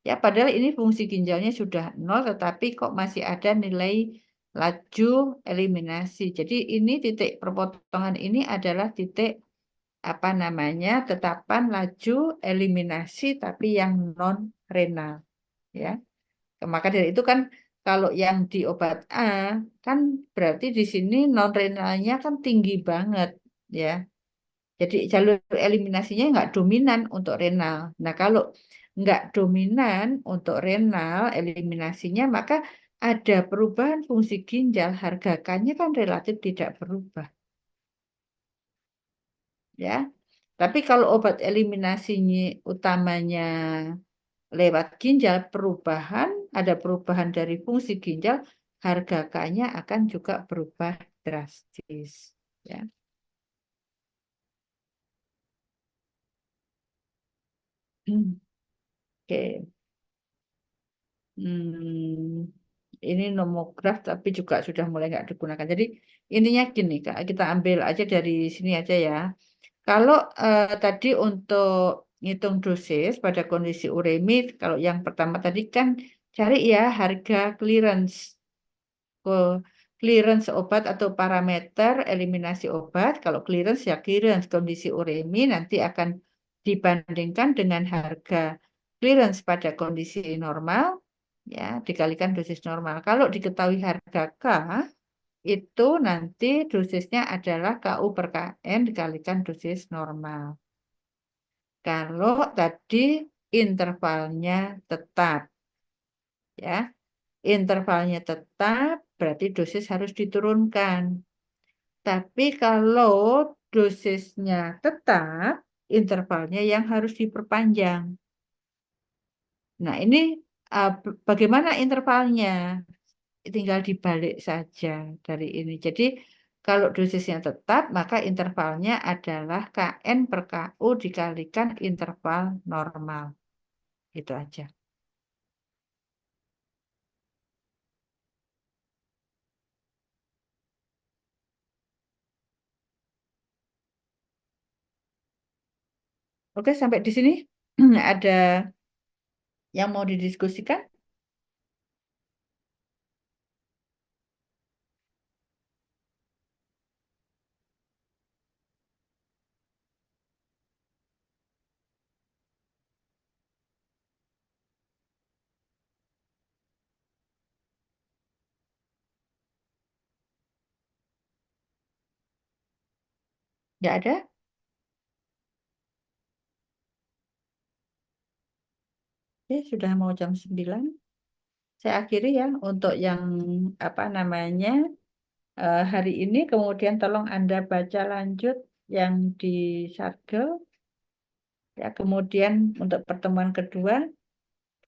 Ya, padahal ini fungsi ginjalnya sudah 0, tetapi kok masih ada nilai laju eliminasi. Jadi ini titik perpotongan ini adalah titik apa namanya tetapan laju eliminasi tapi yang non renal ya. Maka dari itu kan kalau yang di obat A kan berarti di sini non renalnya kan tinggi banget ya. Jadi jalur eliminasinya nggak dominan untuk renal. Nah kalau nggak dominan untuk renal eliminasinya maka ada perubahan fungsi ginjal, harga K-nya kan relatif tidak berubah ya. Tapi kalau obat eliminasinya utamanya lewat ginjal, ada perubahan dari fungsi ginjal, harga K-nya akan juga berubah drastis. Ya. Oke. Ini nomograf tapi juga sudah mulai nggak digunakan. Jadi intinya gini, Kak, kita ambil aja dari sini aja ya. Kalau tadi untuk ngitung dosis pada kondisi uremi, kalau yang pertama tadi kan cari ya harga clearance. Clearance obat atau parameter eliminasi obat. Kalau clearance ya clearance kondisi uremi nanti akan dibandingkan dengan harga clearance pada kondisi normal ya dikalikan dosis normal. Kalau diketahui harga K itu nanti dosisnya adalah KU per KN dikalikan dosis normal. Kalau tadi intervalnya tetap ya. Intervalnya tetap berarti dosis harus diturunkan. Tapi kalau dosisnya tetap, intervalnya yang harus diperpanjang. Nah, ini bagaimana intervalnya? Tinggal dibalik saja dari ini. Jadi, kalau dosisnya tetap, maka intervalnya adalah KN per KU dikalikan interval normal. Itu aja. Oke, sampai di sini ada yang mau didiskusikan? Nggak ada? Oke, sudah mau jam 9. saya akhiri ya untuk yang apa namanya hari ini. Kemudian tolong Anda baca lanjut yang di Sargel. Ya, kemudian untuk pertemuan kedua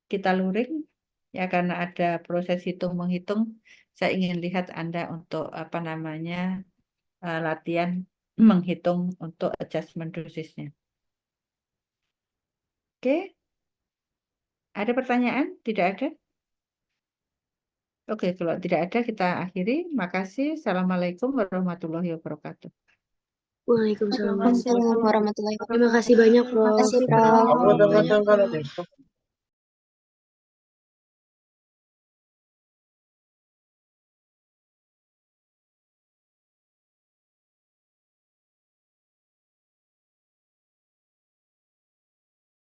kita luring ya karena ada proses hitung menghitung. Saya ingin lihat Anda untuk apa namanya latihan menghitung untuk adjustment dosisnya. Oke, ada pertanyaan? Tidak ada? Oke, kalau tidak ada kita akhiri. Makasih. Assalamualaikum warahmatullahi wabarakatuh. Waalaikumsalam. Waalaikumsalam warahmatullahi Terima kasih banyak, wabarakatuh. Prof. Terima kasih, Prof. Apa